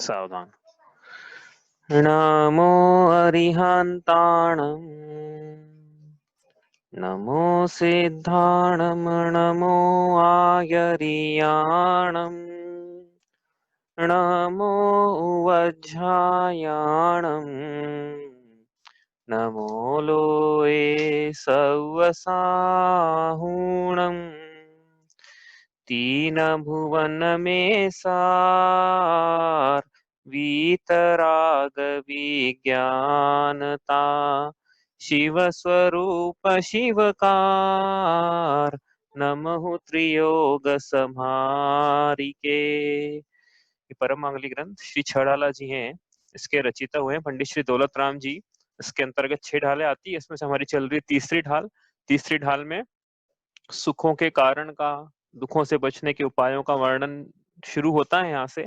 सावधान। नमो अरिहन्ताणम्, नमो सिद्धाणम्, नमो आयर्याणम्, नमो वज्रायाणम्, नमो लोये सवसाहूणम्, तीन भुवन में सार, वीतराग विज्ञानता, शिव स्वरूप शिवकार, नमः त्रियोग समारिके। ये परम मांगलिक ग्रंथ श्री छड़ाला जी हैं, इसके रचिता हुए हैं पंडित श्री दौलत राम जी। इसके अंतर्गत 6 ढालें आती है, इसमें से हमारी चल रही तीसरी ढाल। तीसरी ढाल में सुखों के कारण का, दुखों से बचने के उपायों का वर्णन शुरू होता है। यहाँ से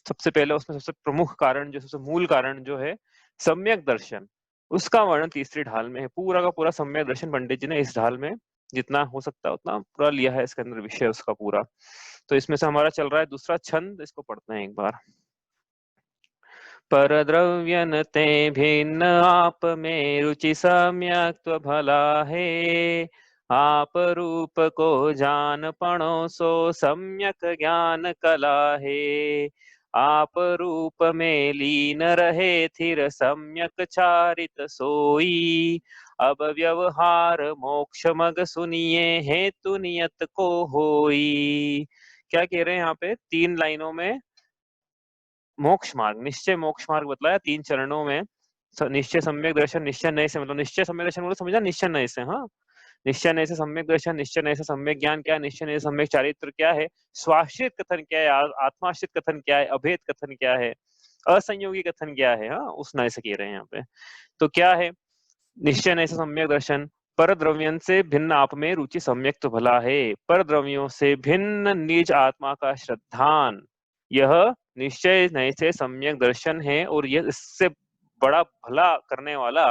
सबसे पहले उसमें सबसे प्रमुख कारण, जो सबसे मूल कारण जो है सम्यक दर्शन, उसका वर्णन तीसरी ढाल में है। पूरा का पूरा सम्यक दर्शन पंडित जी ने इस ढाल में जितना हो सकता है उतना पूरा लिया है, इसके अंदर विषय उसका पूरा। तो इसमें से हमारा चल रहा है दूसरा छंद, इसको पढ़ते हैं एक बार। पर द्रव्यन ते भिन्न आप में रुचि सम्यक तो भला है, आप रूप को जान पणो सो सम्यक ज्ञान कला है, आप रूप में लीन रहे थिर सम्यक चारित सोई, अब व्यवहार मोक्ष मग सुनिए हेतु नियत को होई। क्या कह रहे हैं यहाँ पे 3 लाइनों में? मोक्ष मार्ग, निश्चय मोक्ष मार्ग बतलाया 3 चरणों में। निश्चय सम्यक दर्शन, निश्चय नए से, मतलब निश्चय सम्यक दर्शन मतलब समझा, निश्चय नए से। हाँ, निश्चय नए से सम्यक दर्शन, निश्चय नए से सम्यक ज्ञान क्या है, निश्चय नए से सम्यक चारित्र क्या है, स्वाश्रित कथन क्या है, आत्माश्रित कथन क्या है, अभेद कथन क्या है, असंयोगी कथन क्या है। हाँ, उस नए से कह रहे हैं यहाँ पे। तो क्या है निश्चय नए से सम्यक दर्शन? पर द्रव्यन से भिन्न आप में रुचि सम्यक तो भला है, पर द्रव्यों से भिन्न निज आत्मा का श्रद्धान, यह निश्चय नए से सम्यक दर्शन है, और यह इससे बड़ा भला करने वाला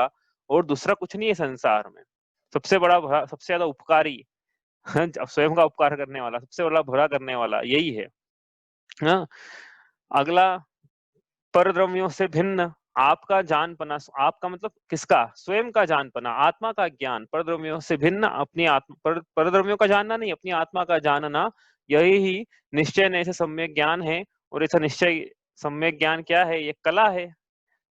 और दूसरा कुछ नहीं है संसार में। सबसे बड़ा भला, सबसे ज्यादा उपकारी, स्वयं का उपकार करने वाला, सबसे बड़ा भला करने वाला यही है। हाँ, अगला, पर द्रव्यों से भिन्न आपका जानपना, आपका मतलब किसका? स्वयं का जानपना, आत्मा का ज्ञान। पर द्रव्यों से भिन्न अपनी आत्मा, पर द्रव्यों का जानना नहीं, अपनी आत्मा का जानना, यही ही निश्चय नए से सम्यक ज्ञान है। और ऐसा निश्चय सम्यक ज्ञान क्या है? ये कला है।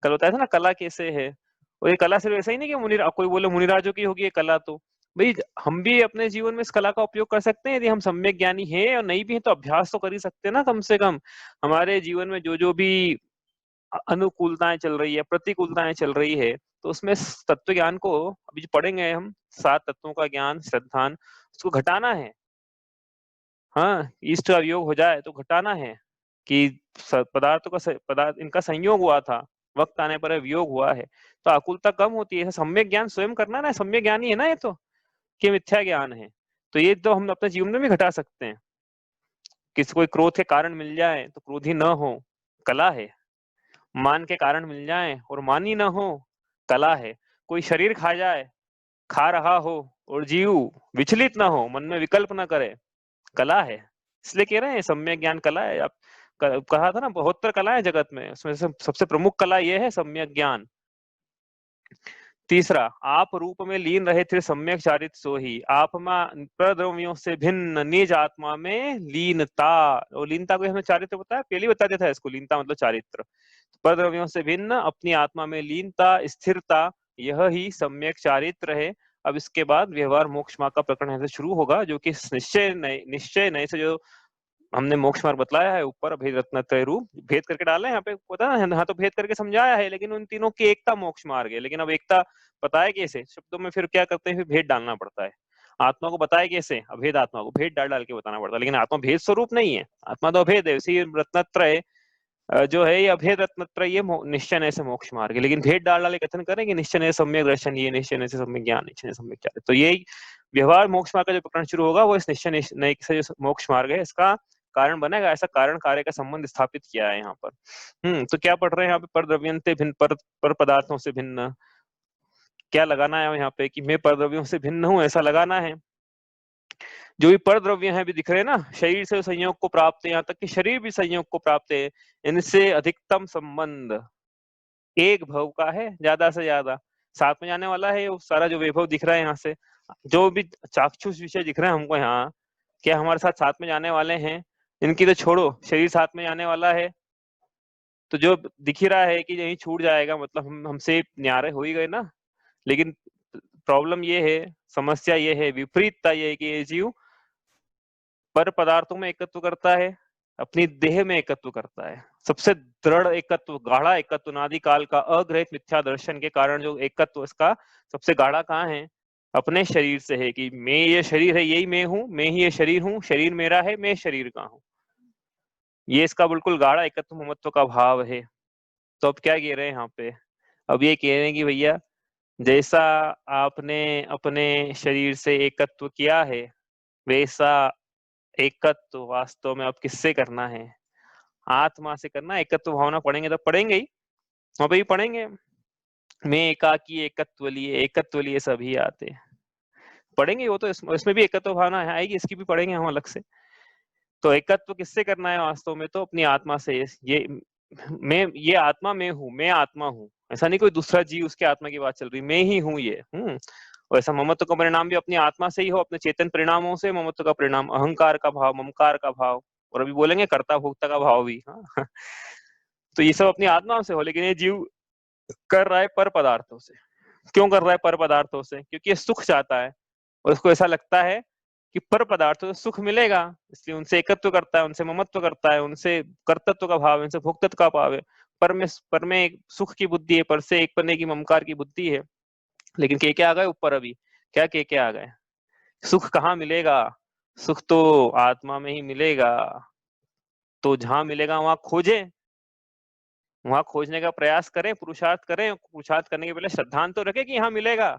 कल बताया था ना कला कैसे है। और ये कला सिर्फ ऐसा ही नहीं कि मुनि, कोई बोले मुनिराजों की होगी ये कला, तो भाई हम भी अपने जीवन में इस कला का उपयोग कर सकते हैं। यदि हम सम्यक ज्ञानी हैं और नहीं भी हैं तो अभ्यास तो कर ही सकते हैं ना। कम से कम हमारे जीवन में जो जो भी अनुकूलताएं चल रही है, प्रतिकूलताएं चल रही है, तो उसमें तत्व ज्ञान को अभी जो पढ़ेंगे हम, 7 तत्वों का ज्ञान, श्रद्धान, उसको घटाना है। हाँ, इष्ट का वियोग हो जाए तो घटाना है कि पदार्थों का पदार्थ इनका संयोग हुआ था, वक्त आने पर वियोग हुआ है, तो आकुलता कम होती है। सम्यक ज्ञान स्वयं करना ना, सम्यक ज्ञान ही है ना ये तो, कि मिथ्या ज्ञान है। तो ये तो हम अपने जीवन में भी घटा सकते हैं। किसी कोई क्रोध के कारण मिल जाए तो क्रोधी न हो, कला है। मान के कारण मिल जाए और मानी न हो, कला है। कोई शरीर खा जाए, खा रहा हो और जीव विचलित ना हो, मन में विकल्प ना करे, कला है। इसलिए कह रहे हैं सम्यक ज्ञान कला है। आप कहा था ना बहुत कला है जगत में, उसमें से सबसे प्रमुख कला ये है सम्यक ज्ञान। तीसरा, आप रूप में लीन रहे थे सम्यक चारित सोही, आप प्रद्रव्यों से भिन्न निज आत्मा में लीनता। और लीनता को हमें चारित्र बताया, पहले बता दिया था इसको, लीनता मतलब चारित्र। प्रद्रव्यों से भिन्न अपनी आत्मा में लीनता, स्थिरता, यह ही सम्यक चारित्र है। अब इसके बाद व्यवहार मोक्ष मार्ग का प्रकरण ऐसे शुरू होगा, जो कि निश्चय नए से जो हमने मोक्ष मार्ग बतलाया है ऊपर, भेद रत्नत्रय रूप भेद करके डाला है यहाँ पे, पता है हाँ, तो भेद करके समझाया है, लेकिन उन तीनों की एकता मोक्ष मार्ग है। लेकिन अब एकता बताए कैसे शब्दों में, फिर क्या करते हैं, फिर भेद डालना पड़ता है। आत्मा को बताए कैसे? अभेद आत्मा को भेद डाल डाल के बताना पड़ता है। लेकिन आत्मा भेद स्वरूप नहीं है, आत्मा तो अभेद है। इसी रत्नत्रय जो है ये अभेद रत्नत्रय, ये निश्चय नए से मोक्ष मार्ग है। लेकिन भेद डाल डाले कथन करेंगे निश्चय नए सम्यक दर्शन, ये निश्चय नए से सम्यक ज्ञान, निश्चय नए सम्यक ज्ञान। तो यही व्यवहार मोक्ष मार्ग का जो प्रकरण शुरू होगा वो इस निश्चय नए से जो मोक्ष मार्ग है इसका कारण बनेगा। ऐसा कारण कार्य का संबंध स्थापित किया है यहाँ पर। तो क्या पढ़ रहे हैं यहाँ पे? पर द्रव्यंते भिन्न, पर पदार्थों से भिन्न। क्या लगाना है यहाँ पे कि मैं पर द्रव्यों से भिन्न हूं, ऐसा लगाना है। जो भी पर द्रव्य हैं भी दिख रहे हैं ना, शरीर से संयोग को प्राप्त है, यहाँ तक कि शरीर भी संयोग को प्राप्त है, इनसे अधिकतम संबंध एक भव का है, ज्यादा से ज्यादा साथ में जाने वाला है। वो सारा जो वैभव दिख रहा है यहाँ से, जो भी चाक्षुष विषय दिख रहे हैं हमको यहाँ, क्या हमारे साथ में जाने वाले हैं? इनकी तो छोड़ो, शरीर साथ में जाने वाला है, तो जो दिख ही रहा है कि यही छूट जाएगा, मतलब हम हमसे न्यारे हो ही गए ना। लेकिन प्रॉब्लम ये है, समस्या ये है, विपरीतता ये है कि ये जीव पर पदार्थों में एकत्व करता है, अपनी देह में एकत्व करता है। सबसे दृढ़ एकत्व, गाढ़ा एकत्व, नादि काल का अग्रहित मिथ्या दर्शन के कारण जो एकत्व इसका सबसे गाढ़ा कहाँ है? अपने शरीर से है, कि मैं ये शरीर है, यही मैं हूं, मैं ही ये शरीर हूं, शरीर मेरा है, मैं शरीर का हूं। ये इसका बिल्कुल गाढ़ा एकत्व ममत्व का भाव है। तो अब क्या कह रहे हैं यहाँ पे? अब ये कह रहे हैं कि भैया, जैसा आपने अपने शरीर से एकत्व किया है, वैसा एकत्व वास्तव में अब किससे करना है? आत्मा से करना। एकत्व भावना पढ़ेंगे तब पढ़ेंगे ही, वहां पे भी पढ़ेंगे। मैं एकाकी एकत्व लिए सभी आते, पढ़ेंगे वो तो। इसमें भी एकत्व भावना आएगी, इसकी भी पढ़ेंगे हम अलग से। तो एकत्व किससे करना है वास्तव में? तो अपनी आत्मा से। ये मैं, ये आत्मा मैं हूँ, मैं आत्मा हूँ, ऐसा नहीं कोई दूसरा जीव उसके आत्मा की बात चल रही, मैं ही हूँ ये। वैसा ममत्व का परिणाम भी अपनी आत्मा से ही हो, अपने चेतन परिणामों से ममत्व का परिणाम, अहंकार का भाव, ममकार का भाव, और अभी बोलेंगे कर्ता भोक्ता का भाव भी। हाँ तो ये सब अपनी आत्मा से हो, लेकिन ये जीव कर रहा है पर पदार्थों से। क्यों कर रहा है पर पदार्थों से? क्योंकि ये सुख चाहता है, और उसको ऐसा लगता है कि पर पदार्थों से सुख मिलेगा, इसलिए उनसे एकत्व करता है, उनसे ममत्व करता है, उनसे कर्तत्व का भाव है, उनसे भोक्तत्व का भाव है। पर में एक सुख की बुद्धि है, पर से एक पन्ने की ममकार की बुद्धि है। लेकिन के आ गए ऊपर, अभी क्या के आ गए? सुख कहाँ मिलेगा? सुख तो आत्मा में ही मिलेगा। तो जहां मिलेगा वहां खोजें, वहां खोजने का प्रयास करें, पुरुषार्थ करें। पुरुषार्थ करने के पहले श्रद्धांत तो रखें कि यहाँ मिलेगा।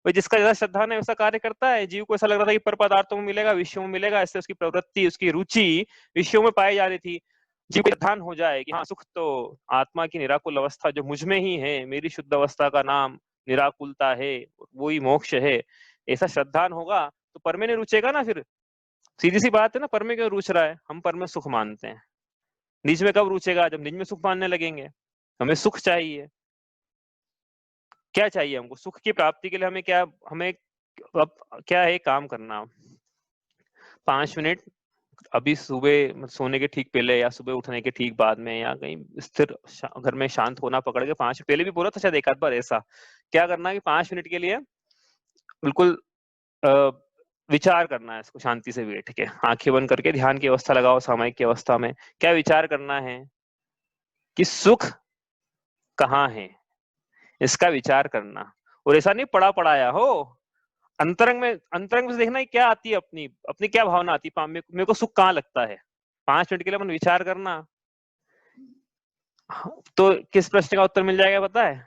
भाई जिसका ज्यादा श्रद्धा है वैसा कार्य करता है। जीव को ऐसा लग रहा था कि पर पदार्थों में मिलेगा, विषयों में मिलेगा, इससे उसकी प्रवृत्ति, उसकी रुचि विषयों में पाई जा रही थी। जीव को ध्यान हो जाए कि हाँ, सुख तो आत्मा की निराकुल अवस्था जो मुझ में ही है, मेरी शुद्ध अवस्था का नाम निराकुलता है, वही मोक्ष है, ऐसा श्रद्धान होगा तो पर में नहीं रुचेगा ना। फिर सीधी सी बात है ना, पर में क्यों रुच रहा है? हम पर में सुख मानते हैं। निज में कब रुचेगा? जब निज में सुख मानने लगेंगे। हमें सुख चाहिए। क्या चाहिए हमको? सुख की प्राप्ति के लिए हमें क्या, हमें अब क्या है काम करना? 5 मिनट अभी सुबह सोने के ठीक पहले, या सुबह उठने के ठीक बाद में, या कहीं स्थिर घर में शांत होना पकड़ के 5, पहले भी बोला था शायद एक आध बार ऐसा, क्या करना है कि 5 मिनट के लिए बिल्कुल विचार करना है इसको, शांति से बैठ के आंखें बंद करके ध्यान की अवस्था लगाओ, सामायिक की अवस्था में। क्या विचार करना है कि सुख कहाँ है, इसका विचार करना। और ऐसा नहीं पढ़ा पढ़ाया हो, अंतरंग में से देखना है क्या आती है, अपनी अपनी क्या भावना आती है, मेरे को सुख कहाँ लगता है। 5 मिनट के लिए अपन विचार करना। तो किस प्रश्न का उत्तर मिल जाएगा पता है?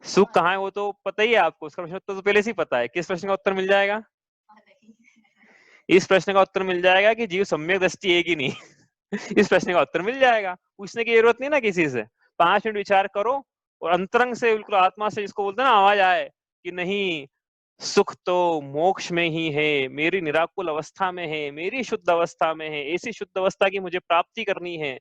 सुख कहाँ है वो तो पता ही है आपको, उसका प्रश्न उत्तर तो पहले से ही पता है। किस प्रश्न का उत्तर मिल जाएगा? इस प्रश्न का उत्तर मिल जाएगा कि जीव सम्यक दृष्टि है कि नहीं। इस प्रश्न का उत्तर मिल जाएगा, पूछने की जरूरत नहीं ना किसी से। 5 मिनट विचार करो, और अंतरंग से बिल्कुल आत्मा से, जिसको बोलते हैं ना, आवाज आए कि नहीं, सुख तो मोक्ष में ही है, मेरी निराकुल अवस्था में है, मेरी शुद्ध अवस्था में है, ऐसी शुद्ध अवस्था की मुझे प्राप्ति करनी है।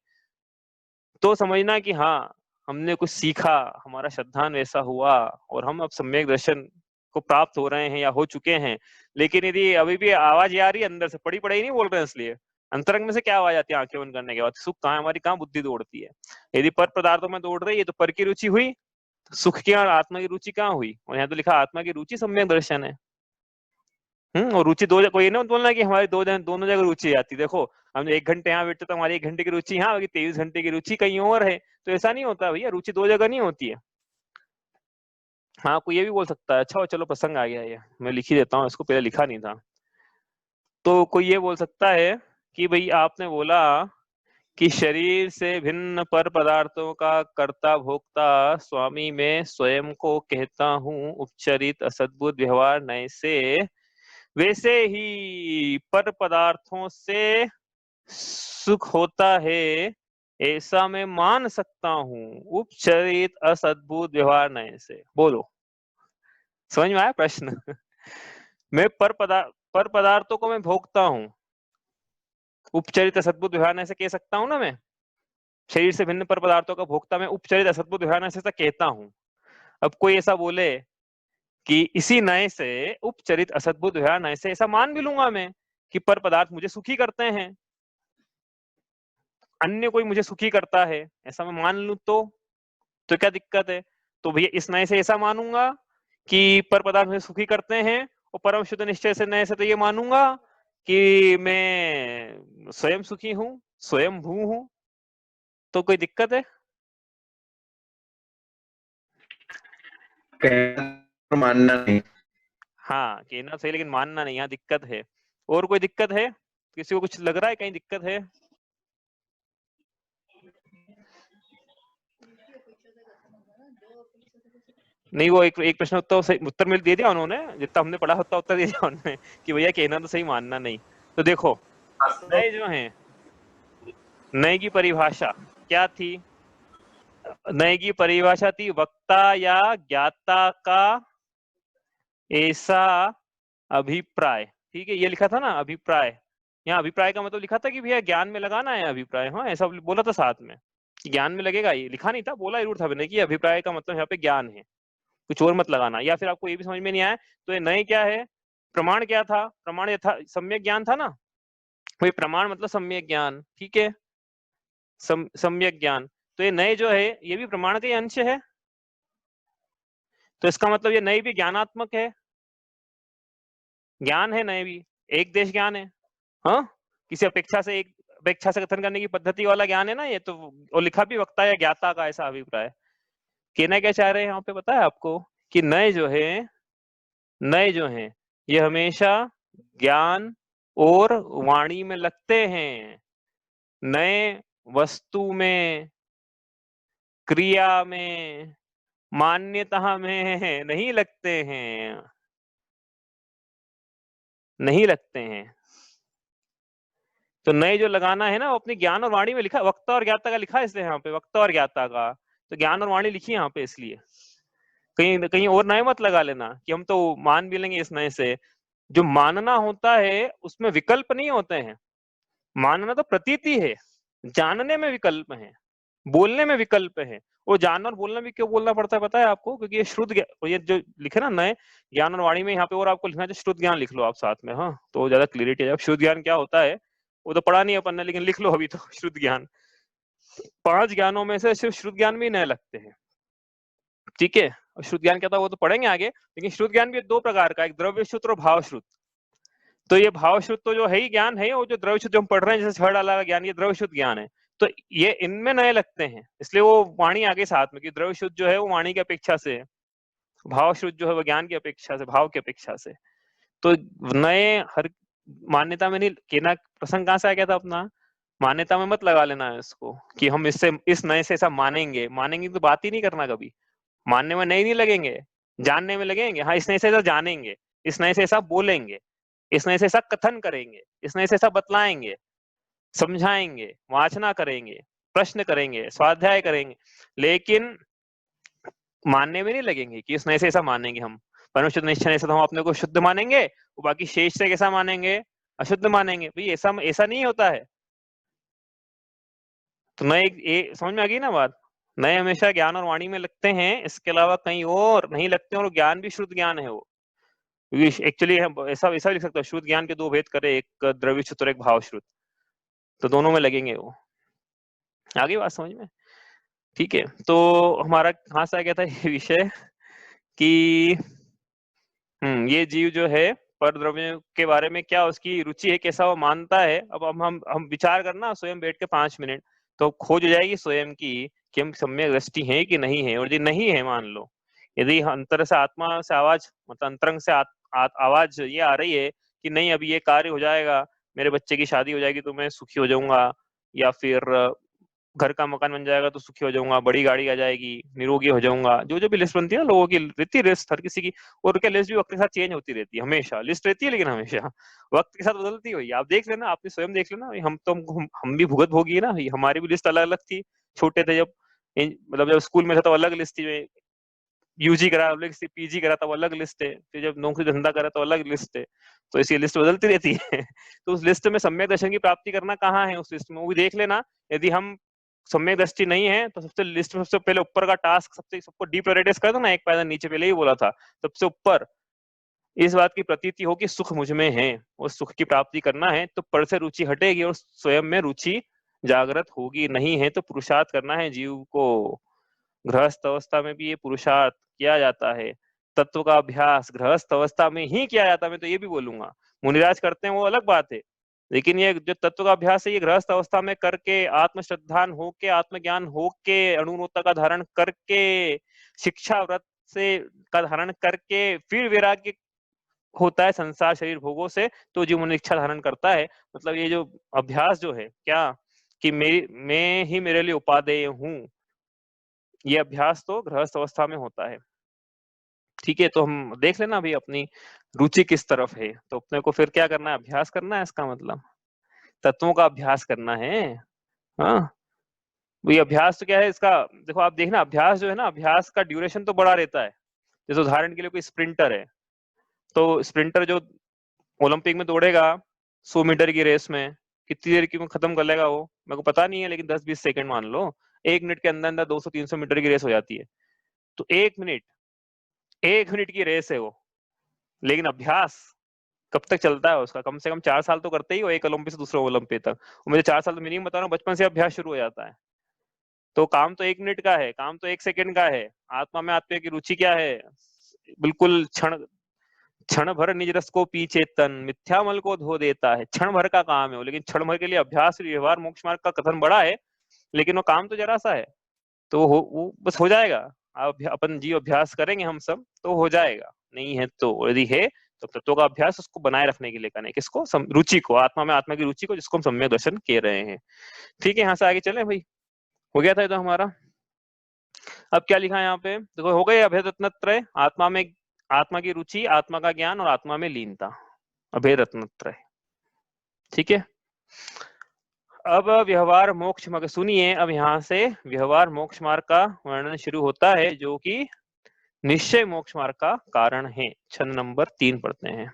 तो समझना कि हाँ, हमने कुछ सीखा, हमारा श्रद्धान वैसा हुआ, और हम अब सम्यक दर्शन को प्राप्त हो रहे हैं या हो चुके हैं। लेकिन यदि अभी भी आवाज आ रही है अंदर से, पढ़ी पढ़ाई नहीं बोल रहे हैं, इसलिए अंतरंग में से क्या आवाज आती है आंखें बंद करने के बाद? सुख कहाँ, हमारी कहाँ बुद्धि दौड़ती है? यदि पर पदार्थों में दौड़ रही है तो पर की रुचि हुई, तो सुख की और आत्मा की रुचि कहाँ हुई? और यहाँ तो लिखा आत्मा की रुचि सम्यक दर्शन है। और रुचि दो जगह, कोई ना बोलना कि हमारी दोनों जगह रुचि आती। देखो, हम 1 घंटे यहाँ बैठते तो हमारी 1 घंटे की रुचि यहाँ होगी, 23 घंटे की रुचि कहीं और है। तो ऐसा नहीं होता भैया, रुचि 2 जगह नहीं होती है। हाँ, कोई ये भी बोल सकता है, अच्छा चलो प्रसंग आ गया, ये मैं लिख ही देता हूँ, इसको पहले लिखा नहीं था। तो कोई ये बोल सकता है कि भाई आपने बोला कि शरीर से भिन्न पर पदार्थों का कर्ता भोक्ता स्वामी में स्वयं को कहता हूँ, उपचरित असद्भुत व्यवहार नए से, वैसे ही पर पदार्थों से सुख होता है, ऐसा मैं मान सकता हूँ, उपचरित असद्भुत व्यवहार नए से। बोलो, समझ में आया प्रश्न? मैं पर पदार्थ, पर पदार्थों को मैं भोगता हूं, उपचरित असद्भुत व्यवहार ऐसे कह सकता हूं ना मैं, शरीर से भिन्न पर पदार्थों का भोक्ता मैं उपचरित असद्भुत व्यवहार ऐसे कहता हूं। अब कोई ऐसा बोले कि इसी नए से उपचरित असद्भुत व्यवहार नए से ऐसा मान भी लूंगा मैं कि पर पदार्थ मुझे सुखी करते हैं, अन्य कोई मुझे सुखी करता है, ऐसा मैं मान लूं तो क्या दिक्कत है? तो भैया इस नए से ऐसा मानूंगा कि पर पदार्थ मुझे सुखी करते हैं, और परम शुद्ध निश्चय से नए से तो ये मानूंगा कि मैं स्वयं सुखी हूं, स्वयं भू हूं। तो कोई दिक्कत है? मानना नहीं। हाँ, कहना सही लेकिन मानना नहीं, यहाँ दिक्कत है। और कोई दिक्कत है? किसी को कुछ लग रहा है कहीं दिक्कत है? नहीं, वो एक प्रश्न उत्तर मिल दे दिया उन्होंने, जितना हमने पढ़ा होता उत्तर दे दिया उन्होंने कि भैया कहना तो सही मानना नहीं। तो देखो नए जो हैं, नए की परिभाषा क्या थी? नए की परिभाषा थी वक्ता या ज्ञाता का ऐसा अभिप्राय। ठीक है, ये लिखा था ना अभिप्राय, यहाँ अभिप्राय का मतलब लिखा था कि भैया ज्ञान में लगाना है अभिप्राय, हाँ ऐसा बोला था साथ में कि ज्ञान में लगेगा, ये लिखा नहीं था, बोला जरूर था मैंने कि अभिप्राय का मतलब यहाँ पे ज्ञान है, कुछ और मत लगाना। या फिर आपको ये भी समझ में नहीं आया तो ये नए क्या है? प्रमाण क्या था? प्रमाण ये था सम्यक ज्ञान था ना, वही प्रमाण मतलब सम्यक ज्ञान। ठीक है, सम्यक ज्ञान। तो ये नए जो है ये भी प्रमाण का ही अंश है, तो इसका मतलब ये नए भी ज्ञानात्मक है, ज्ञान है नए भी, एक देश ज्ञान है। हाँ, किसी अपेक्षा से एक अपेक्षा से कथन करने की पद्धति वाला ज्ञान है ना ये तो, और लिखा भी वक्ता या ज्ञाता का ऐसा अभिप्राय। कहना क्या चाह रहे हैं यहाँ पे पता है आपको? कि नए जो है, नए जो हैं ये हमेशा ज्ञान और वाणी में लगते हैं, नए वस्तु में, क्रिया में, मान्यता में नहीं लगते हैं, नहीं लगते हैं। तो नए जो लगाना है ना वो अपनी ज्ञान और वाणी में लिखा, वक्ता और ज्ञाता का लिखा है इसलिए यहाँ पे वक्ता और ज्ञाता का, तो ज्ञान और वाणी लिखी यहाँ पे इसलिए, कहीं कहीं और नए मत लगा लेना कि हम तो मान भी लेंगे इस नए से। जो मानना होता है उसमें विकल्प नहीं होते हैं, मानना तो प्रतीति है, जानने में विकल्प है, बोलने में विकल्प है। वो जानना और बोलना भी क्यों बोलना पड़ता है पता है आपको? क्योंकि ये श्रुत ये जो लिखे ना नए ज्ञान और वाणी में, यहाँ पे और आपको लिखना है श्रुत ज्ञान लिख लो आप साथ में, हाँ तो ज्यादा क्लियरिटी है। श्रुत ज्ञान क्या होता है वो तो पढ़ा नहीं अपन ने, लेकिन लिख लो अभी तो श्रुत ज्ञान। 5 ज्ञानों में से सिर्फ श्रुत ज्ञान भी नए लगते हैं। ठीक है, और श्रुत ज्ञान क्या था वो तो पढ़ेंगे आगे, लेकिन श्रुत ज्ञान भी 2 प्रकार का, एक द्रव्य श्रुत और भाव श्रुत। तो ये भाव शुद्ध तो जो है ही ज्ञान है, वो जो द्रव्य शुद्ध हम पढ़ रहे हैं जैसे छड़ डाला ज्ञान, ये द्रव्य शुद्ध ज्ञान है। तो ये इनमें नए लगते हैं, इसलिए वो वाणी आगे साथ में कि द्रव्य शुद्ध जो है वो वाणी की अपेक्षा से है, भाव शुद्ध जो है वो ज्ञान की अपेक्षा से, भाव की अपेक्षा से। तो नए हर मान्यता में नहीं कहना, प्रसंग कहाँ से आ गया था अपना? मान्यता में मत लगा लेना है इसको कि हम इससे इस नए से ऐसा मानेंगे, मानेंगे तो बात ही नहीं करना कभी। मानने में नए नहीं लगेंगे, जानने में लगेंगे। हाँ, इस नए से ऐसा जानेंगे, इस नए से ऐसा बोलेंगे, इस नए से ऐसा कथन करेंगे, इस नए से ऐसा बतलाएंगे, समझाएंगे, वाचना करेंगे, प्रश्न करेंगे, स्वाध्याय करेंगे, लेकिन मानने में नहीं लगेंगे कि इस नए से ऐसा मानेंगे हम। परम शुद्ध निश्चय से तो हम अपने को शुद्ध मानेंगे, वो बाकी शेष से कैसा मानेंगे? अशुद्ध मानेंगे। भाई ऐसा ऐसा नहीं होता है। तो नए समझ में आ गई ना बात? नए हमेशा ज्ञान और वाणी में लगते हैं, इसके अलावा कहीं और नहीं लगते, और ज्ञान भी शुद्ध ज्ञान है वो। एक्चुअली ऐसा ऐसा लिख सकते हो, शुद्ध ज्ञान के 2 भेद करे, एक द्रव्य शुद्ध और एक भाव शुद्ध, तो दोनों में लगेंगे वो। आगे बात समझ में? ठीक है, तो हमारा कहाँ से आ गया था ये विषय कि ये जीव जो है पर द्रव्य के बारे में क्या उसकी रुचि है, कैसा वो मानता है। अब हम विचार करना स्वयं बैठ के 5 मिनट, तो खोज हो जाएगी स्वयं की कि हम सम्यक दृष्टि है कि नहीं है। और यदि नहीं है, मान लो यदि अंतर से आत्मा से आवाज, मतलब अंतरंग से आवाज ये आ रही है कि नहीं अभी ये कार्य हो जाएगा, मेरे बच्चे की शादी हो जाएगी तो मैं सुखी हो जाऊंगा, या फिर घर का मकान बन जाएगा तो सुखी हो जाऊंगा, बड़ी गाड़ी आ जाएगी, निरोगी हो जाऊंगा, जो जो भी लिस्ट बनती है ना लोगों की, रहती लिस्ट हर किसी की। और क्या लिस्ट भी वक्त के साथ चेंज होती रहती है, हमेशा लिस्ट रहती है, लेकिन हमेशा वक्त के साथ बदलती हुई। आप देख लेना, आपने स्वयं देख लेना, हम तो हम भी भुगत भोगी है ना, हमारी भी लिस्ट अलग अलग थी। छोटे थे जब, मतलब जब स्कूल में था तो अलग लिस्ट थी, यूजी करा, अलग से पीजी करा तो अलग लिस्ट है, फिर जब नौकरी धंधा करा तो अलग लिस्ट है, तो इसी लिस्ट बदलती रहती है। तो उस लिस्ट में सम्यक दर्शन की प्राप्ति करना कहाँ है उस लिस्ट में, वो भी देख लेना। यदि हम सम्यक दृष्टि नहीं है तो सबसे लिस्ट में सबसे पहले ऊपर का टास्क सबसे सबको डीप्रायोरिटाइज कर दो ना, एक पैदा नीचे, पहले ही बोला था, सबसे ऊपर इस बात की प्रतीति हो कि सुख मुझ में है और सुख की प्राप्ति करना है, तो पर से रुचि हटेगी और स्वयं में रुचि जागृत होगी। नहीं है तो पुरुषार्थ करना है जीव को। गृहस्थ अवस्था में भी ये पुरुषार्थ किया जाता है। तत्व का अभ्यास गृहस्थ अवस्था में ही किया जाता है, मैं तो ये भी बोलूंगा। मुनिराज करते हैं वो अलग बात है, लेकिन ये जो तत्व का अभ्यास है ये गृहस्थ अवस्था में करके, आत्मश्रद्धान होके, आत्मज्ञान होके, अणुरोता का धारण करके, शिक्षा व्रत से का धारण करके, फिर वैराग्य होता है संसार शरीर भोगों से, तो जीव मन इच्छा धारण करता है। मतलब ये जो अभ्यास जो है क्या कि मैं ही मेरे लिए उपादेय हूँ, ये अभ्यास तो गृहस्थ अवस्था में होता है। ठीक है, तो हम देख लेना अभी अपनी रुचि किस तरफ है, तो अपने को फिर क्या करना है, अभ्यास करना है, इसका मतलब तत्वों का अभ्यास करना है। हाँ, ये अभ्यास तो क्या है इसका, देखो आप देखना, अभ्यास जो है ना, अभ्यास का ड्यूरेशन तो बड़ा रहता है। जैसे उदाहरण के लिए कोई स्प्रिंटर है, तो स्प्रिंटर जो ओलंपिक में दौड़ेगा 100 मीटर की रेस में, कितनी देर की में खत्म कर लेगा वो मेरे को पता नहीं है, लेकिन 10-20 सेकंड मान लो, 1 मिनट के अंदर अंदर 200-300 मीटर की रेस हो जाती है। तो 1 मिनट की रेस है वो, लेकिन अभ्यास कब तक चलता है उसका, कम से कम 4 साल तो करते ही हो, एक ओलंपिक से दूसरे ओलंपिक तक। मुझे 4 साल तो मिनिमम बता रहा हूँ, बचपन से अभ्यास शुरू हो जाता है। तो काम तो 1 मिनट का है, काम तो 1 सेकंड का है। आत्मा में आत्मा की रुचि क्या है, बिल्कुल क्षण क्षण भर निज रस को पी चेतन, मिथ्या मल को धो देता है, क्षण भर का काम है वो, लेकिन क्षण भर के लिए अभ्यास व्यवहार मोक्ष मार्ग का कथन बड़ा है, लेकिन वो काम तो जरा सा है। तो वो बस हो जाएगा, अपन जीव अभ्यास करेंगे हम सब तो हो जाएगा। नहीं है तो, यदि है तो तत्वों का अभ्यास उसको बनाए रखने के लिए करना है, किसको, रुचि को, आत्मा में आत्मा की रुचि को, जिसको हम सम्यक दर्शन कह रहे हैं। ठीक है, यहाँ से आगे चले भाई, हो गया था ये तो हमारा। अब क्या लिखा है यहाँ पे, देखो हो गए अभेद रत्नत्रय, आत्मा में आत्मा की रुचि, आत्मा का ज्ञान और आत्मा में लीनता, अभेद रत्नत्रय। ठीक है, अब व्यवहार मोक्ष मार्ग सुनिए, अब यहाँ से व्यवहार मोक्ष मार्ग का वर्णन शुरू होता है, जो कि निश्चय मोक्ष मार्ग का कारण है। छंद नंबर 3 पढ़ते हैं।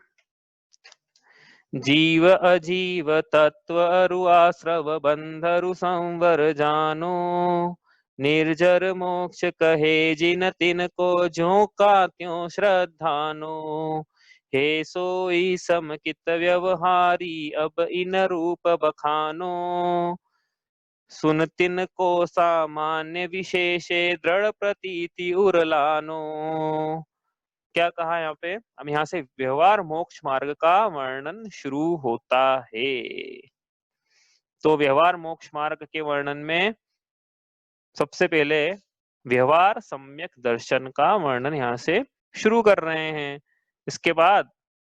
जीव अजीव तत्व अरु आश्रव बंधरु संवर जानो, निर्जर मोक्ष कहे जिन तिन को झोंका त्यों श्रद्धानो, हे सोई समकित व्यवहारी अब इन रूप बखानो, सुन तिन को सामान्य विशेषे दृढ़ प्रतीति उरलानो। क्या कहा यहाँ पे, अब यहाँ से व्यवहार मोक्ष मार्ग का वर्णन शुरू होता है। तो व्यवहार मोक्ष मार्ग के वर्णन में सबसे पहले व्यवहार सम्यक दर्शन का वर्णन यहाँ से शुरू कर रहे हैं। इसके बाद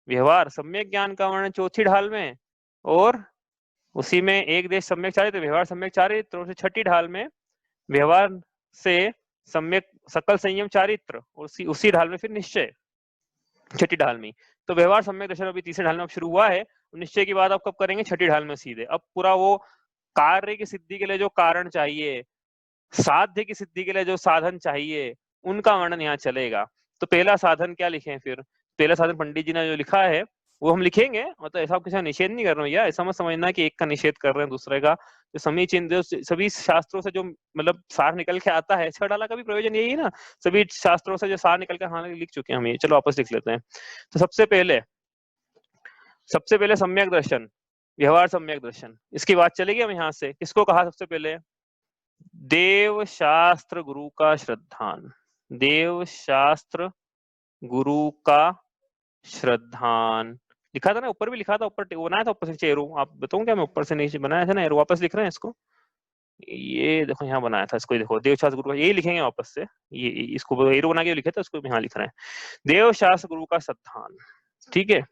व्यवहार सम्यक ज्ञान का वर्णन चौथी ढाल में, और उसी में एक देश सम्यक चारित्र, व्यवहार सम्यक चारित्र, और छठी ढाल में व्यवहार से सम्यक सकल संयम चारित्र, और उसी ढाल में फिर निश्चय, छठी ढाल में। तो व्यवहार सम्यक दर्शन अभी तीसरे ढाल में अब शुरू हुआ है, निश्चय की बात आप कब करेंगे, छठी ढाल में सीधे। अब पूरा वो कार्य की सिद्धि के लिए जो कारण चाहिए, साध्य की सिद्धि के लिए जो साधन चाहिए, उनका वर्णन यहाँ चलेगा। तो पहला साधन क्या लिखे, फिर पहला साधन पंडित जी ने जो लिखा है वो हम लिखेंगे, मतलब ऐसा किसी निषेध नहीं कर रहे हैं, ऐसा मत समझना कि एक का निषेध कर रहे हैं दूसरे का। जो समीचीन, जो सभी शास्त्रों से जो मतलब सार निकल के आता है, छह डाला का भी प्रयोजन यही है ना, सभी शास्त्रों से जो सार निकल के हाँ लिख चुके हैं हम, ये चलो वापस लिख लेते हैं। तो सबसे पहले सम्यक दर्शन, व्यवहार सम्यक दर्शन, इसकी बात चलेगी। हम यहाँ से किसको कहा सबसे पहले, देव शास्त्र गुरु का श्रद्धान, देव शास्त्र गुरु का श्रद्धान लिखा था ना, ऊपर भी लिखा था, ऊपर बनाया था ऊपर से एरो, आप बताऊं क्या, मैं ऊपर से नीचे बनाया था ना एरो, वापस लिख रहे हैं इसको, ये देखो यहाँ बनाया था इसको, देखो देव शास्त्र गुरु का, यही लिखेंगे वापस से, ये इसको एरो बना के लिखे थे, उसको यहाँ लिख रहे हैं, देव शास्त्र गुरु का श्रद्धान। ठीक है,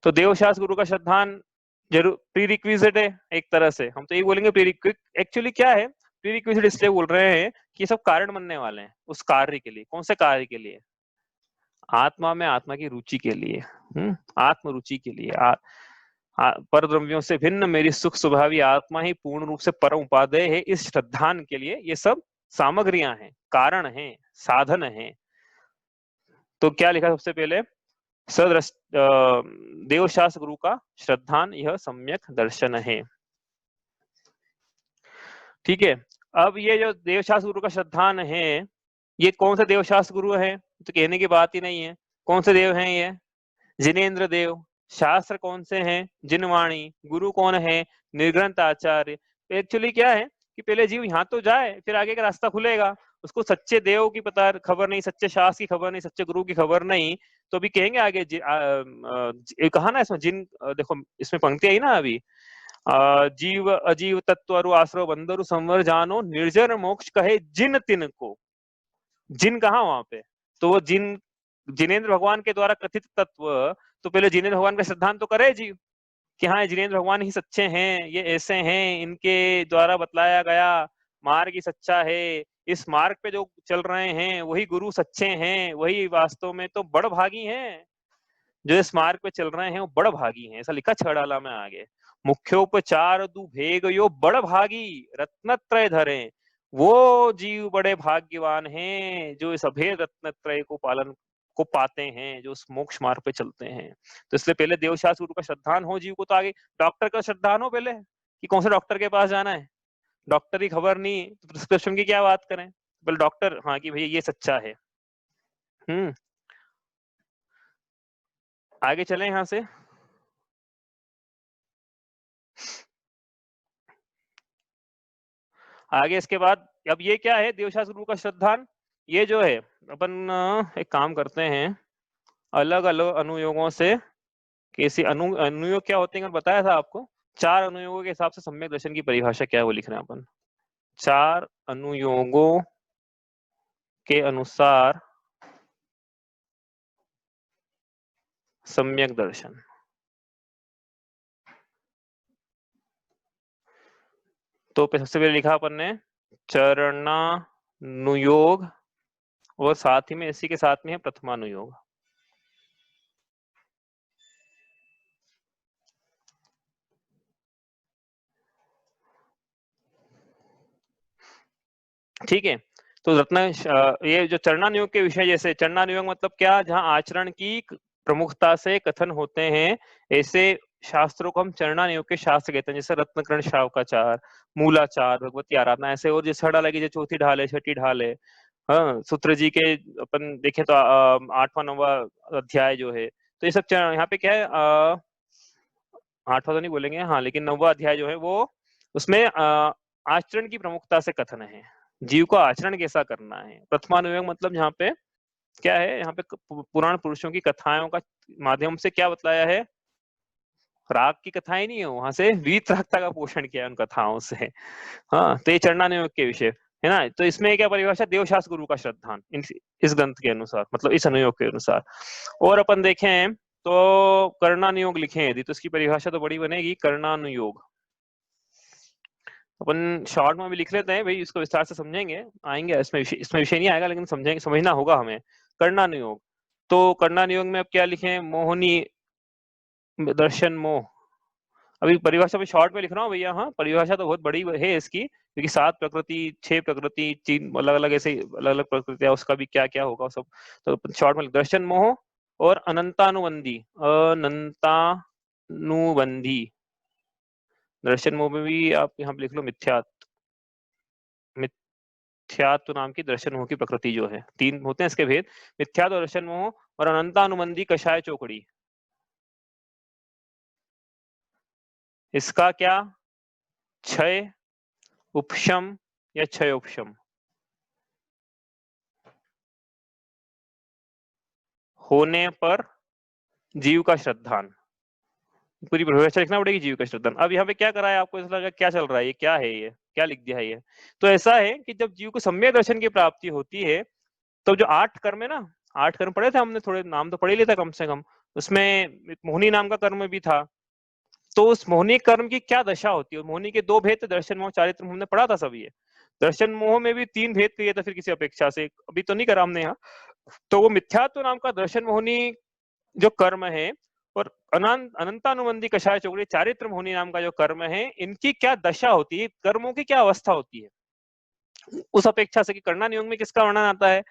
तो देव शास्त्र गुरु का श्रद्धान जरूर प्रीरिक्विजिट है एक तरह से, हम तो ये बोलेंगे प्रीरिक्विजिट। एक्चुअली क्या है प्रीरिक्विजिट, इसलिए बोल रहे हैं कि सब कारण बनने वाले हैं उस कार्य के लिए। कौन से कार्य के लिए, आत्मा में आत्मा की रुचि के लिए, आत्म रुचि के लिए, पर द्रव्यों से भिन्न मेरी सुख स्वभावी आत्मा ही पूर्ण रूप से परम उपादेय है, इस श्रद्धान के लिए ये सब सामग्रियां हैं, कारण हैं, साधन हैं। तो क्या लिखा सबसे पहले, देवशास्त्र गुरु का श्रद्धान यह सम्यक दर्शन है। ठीक है, अब ये जो देवशास्त्र गुरु का श्रद्धान है, ये कौन सा देवशास्त्र गुरु है, तो कहने की बात ही नहीं है। कौन से देव हैं ये, जिनेन्द्र देव। शास्त्र कौन से हैं, जिनवाणी। गुरु कौन है, निर्ग्रंथ आचार्य। एक्चुअली क्या है कि पहले जीव यहाँ तो जाए, फिर आगे का रास्ता खुलेगा। उसको सच्चे देव की पता खबर नहीं, सच्चे शास्त्र की खबर नहीं, सच्चे गुरु की खबर नहीं, तो अभी कहेंगे आगे कहा ना इसमें जिन, देखो इसमें पंक्ति आई ना अभी, जीव अजीव तत्व अरु आश्रव बंदरु संवर जानो, निर्जर मोक्ष कहे जिन तिन को। जिन कहा वहां पे, तो वो जिन जिनेन्द्र भगवान के द्वारा कथित तत्व, तो पहले जिनेन्द्र भगवान का श्रद्धान तो करे जीव कि हाँ जिनेन्द्र भगवान ही सच्चे हैं, ये ऐसे हैं, इनके द्वारा बतलाया गया मार्ग ही सच्चा है, इस मार्ग पे जो चल रहे हैं वही गुरु सच्चे हैं, वही वास्तव में तो बड़ भागी हैं, जो इस मार्ग पे चल रहे हैं वो बड़ भागी हैं। ऐसा लिखा छड़ाला में आगे, मुख्योपचार दु भेग यो बड़ भागी रत्नत्रय धरे। वो जीव बड़े भाग्यवान हैं जो इस अभेद रत्नत्रय को पाते हैं, जो उस मोक्ष मार्ग पे चलते हैं। तो इसलिए पहले देवशास्त्र गुरु का श्रद्धान हो जीव को, तो आगे डॉक्टर का श्रद्धान हो पहले कि कौन से डॉक्टर के पास जाना है। डॉक्टर की खबर नहीं तो प्रिस्क्रिप्शन की क्या बात करें, बोले डॉक्टर हाँ कि भैया ये सच्चा है। आगे चलें यहां से। आगे इसके बाद अब ये क्या है, देवशास्त्र गुरु का श्रद्धान। ये जो है अपन एक काम करते हैं, अलग अलग अनुयोगों से कैसे अनुयोग क्या होते हैं बताया था आपको। 4 अनुयोगों के हिसाब से सम्यक दर्शन की परिभाषा क्या है वो लिख रहे हैं अपन। 4 अनुयोगों के अनुसार सम्यक दर्शन। तो सबसे पहले लिखा अपन ने चरणानुयोग, और साथ ही में इसी के साथ में है प्रथमानुयोग। ठीक है, तो रत्न ये जो चरणानुयोग के विषय, जैसे चरणानुयोग मतलब क्या, जहां आचरण की प्रमुखता से कथन होते हैं, ऐसे शास्त्रों को हम चरणानुयोग के शास्त्र कहते हैं। जैसे रत्नकरण शावकाचार, मूलाचार, भगवती आराधना, ऐसे। और जैसे ढाल है, चौथी ढाल है, छठी ढाल है। हाँ, सूत्र जी के अपन देखें तो 8वां 9वां अध्याय जो है, तो ये सब यहाँ पे क्या है, 8वां तो नहीं बोलेंगे हाँ, लेकिन 9वां अध्याय जो है वो, उसमें आचरण की प्रमुखता से कथन है, जीव को आचरण कैसा करना है। प्रथमानुयोग मतलब यहाँ पे क्या है, यहाँ पे पुराण पुरुषों की कथाओं का माध्यम से क्या बतलाया है, राग की कथाएं नहीं है, वहां से वीतरागता का पोषण किया उन कथाओं से। हाँ, तो ये चरणानुयोग के विषय है ना। तो इसमें क्या परिभाषा, देवशास्त्र गुरु का श्रद्धान इस ग्रंथ के अनुसार, मतलब इस अनुयोग के अनुसार। और अपन देखें तो कर्णानुयोग लिखे यदि, तो इसकी परिभाषा तो बड़ी बनेगी, कर्णानुयोग। अपन शॉर्ट में भी लिख लेते हैं भाई, इसको विस्तार से समझेंगे, आएंगे इसमें विषय नहीं आएगा, लेकिन समझेंगे, समझना होगा हमें। कर्णानुयोग, तो कर्णानुयोग में अब क्या लिखें, मोहनी दर्शन मोह। अभी परिभाषा भी शॉर्ट में लिख रहा हूँ भैया, हाँ परिभाषा तो बहुत बड़ी है इसकी, क्योंकि 7 प्रकृति 6 प्रकृति 3 अलग अलग ऐसे अलग अलग प्रकृतियां, उसका भी क्या क्या होगा सब, तो शॉर्ट में दर्शन मोह और अनंतानुबंधी। अनंतानुबंधी दर्शन मोह में भी आप यहाँ पे लिख लो मिथ्यात्व नाम की दर्शन मोह की प्रकृति जो है, 3 होते हैं इसके भेद, मिथ्यात्व, दर्शन मोह और अनंतानुबंधी कषाय चौकड़ी। इसका क्या, क्षय उपशम या क्षय उपशम होने पर जीव का श्रद्धान। पूरी परिभाषा लिखना पड़ेगी, जीव का श्रद्धान। अब यहाँ पे क्या करा है आपको, ऐसा लगा क्या चल रहा है, ये क्या है, ये क्या लिख दिया है ये। तो ऐसा है कि जब जीव को सम्यक दर्शन की प्राप्ति होती है, तो जो 8 कर्म है ना, 8 कर्म पढ़े थे हमने, थोड़े नाम तो पढ़ ही लेता कम से कम। उसमें मोहिनी नाम का कर्म भी था, तो उस मोहिनी कर्म की क्या दशा होती है। मोहिनी के 2 भेद, दर्शन मोह चारित्र, हमने पढ़ा था सब ये। दर्शन मोह में भी 3 भेद किए थे फिर किसी अपेक्षा से, अभी तो नहीं करा हमने यहाँ। तो वो मिथ्यात्व नाम का दर्शन मोहिनी जो कर्म है, और अनंतानुबंधी कषाय चौकड़ी चारित्र मोहिनी नाम का जो कर्म है, इनकी क्या दशा होती है, कर्मों की क्या अवस्था होती है। उस अपेक्षा से कि करना नियोग में किसका वर्णन आता है,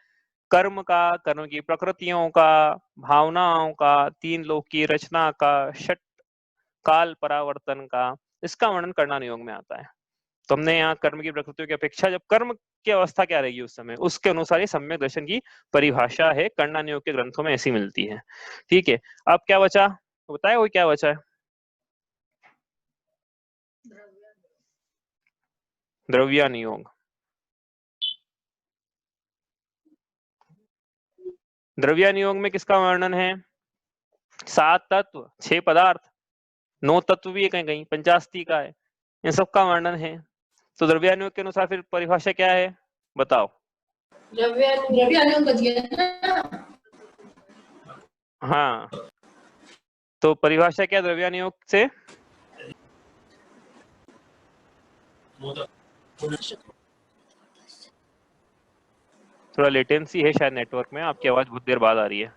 कर्म का, कर्म की प्रकृतियों का, भावनाओं का, तीन लोक की रचना का, षट काल परावर्तन का, इसका वर्णन करना नियोग में आता है। तो हमने यहाँ कर्म की प्रकृतियों की अपेक्षा जब कर्म की अवस्था क्या रहेगी उस समय, उसके अनुसार ही सम्यक दर्शन की परिभाषा है करना नियोग के ग्रंथों में ऐसी मिलती है। ठीक है, अब क्या बचा बताया, वो क्या बचा है, द्रव्यानुयोग। द्रव्यानुयोग में किसका वर्णन है, 7 तत्व, 6 पदार्थ, 9 तत्व भी है कहीं कहीं, पंचास्ती का है, इन सब का वर्णन है। तो द्रव्यानुयोग के अनुसार फिर परिभाषा क्या है बताओ। द्रव्यानुयोग बच गया ना। हाँ, तो परिभाषा क्या द्रव्यानुयोग से, थोड़ा लेटेंसी है शायद नेटवर्क में, आपकी आवाज बहुत देर बाद आ रही है।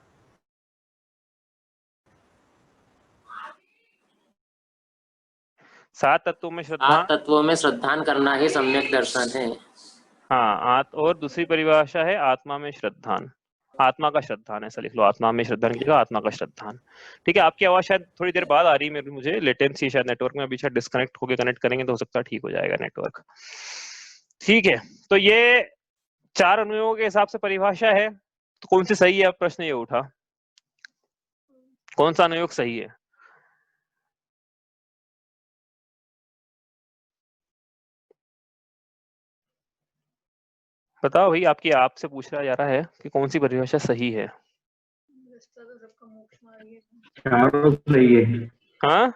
सात तत्वों में श्रद्धा, 8 तत्वों में श्रद्धान करना ही सम्यक दर्शन है। हाँ, और दूसरी परिभाषा है आत्मा में श्रद्धान, आत्मा का श्रद्धान, ऐसा लिख लो, आत्मा में श्रद्धान की जगह आत्मा का श्रद्धान। ठीक है, आपकी आवाज शायद थोड़ी देर बाद आ रही है, मुझे लेटेंसी शायद नेटवर्क में, अभी शायद डिस्कनेक्ट होके कनेक्ट करेंगे तो हो सकता है ठीक हो जाएगा नेटवर्क। ठीक है, तो ये 4 अनुयोगों के हिसाब से परिभाषा है, तो कौन सी सही है, अब प्रश्न ये उठा, कौन सा अनुयोग सही है। बताओ भाई, आपसे पूछा जा रहा है कि कौन सी परिभाषा सही है। चारों सही है। हाँ,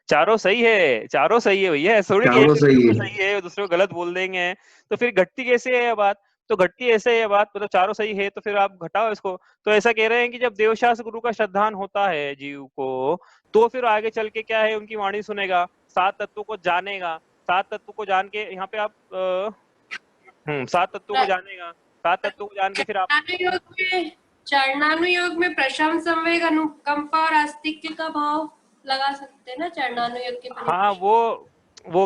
चारों सही है, चारों सही है भैया, थोड़ी कि चारों सही है। सही है दूसरे को गलत बोल देंगे तो फिर घटती कैसे है ये बात, तो घटती ऐसे है ये बात, मतलब चारों सही है तो फिर आप घटाओ इसको। तो ऐसा कह रहे हैं कि जब देवशास्त्र गुरु का श्रद्धान होता है जीव को, तो फिर आगे चल के क्या है, उनकी वाणी सुनेगा, 7 तत्वों को जानेगा, 7 तत्वों को जान के यहाँ पे आप 7 तत्वों को जानेगा, 7 तत्वों को जान के फिर आप चरणानुयोग में प्रशम, संवेग, अनुकंपा और आस्तिक्य का भाव लगा सकते हैं ना चरणानुयोग के। हाँ, वो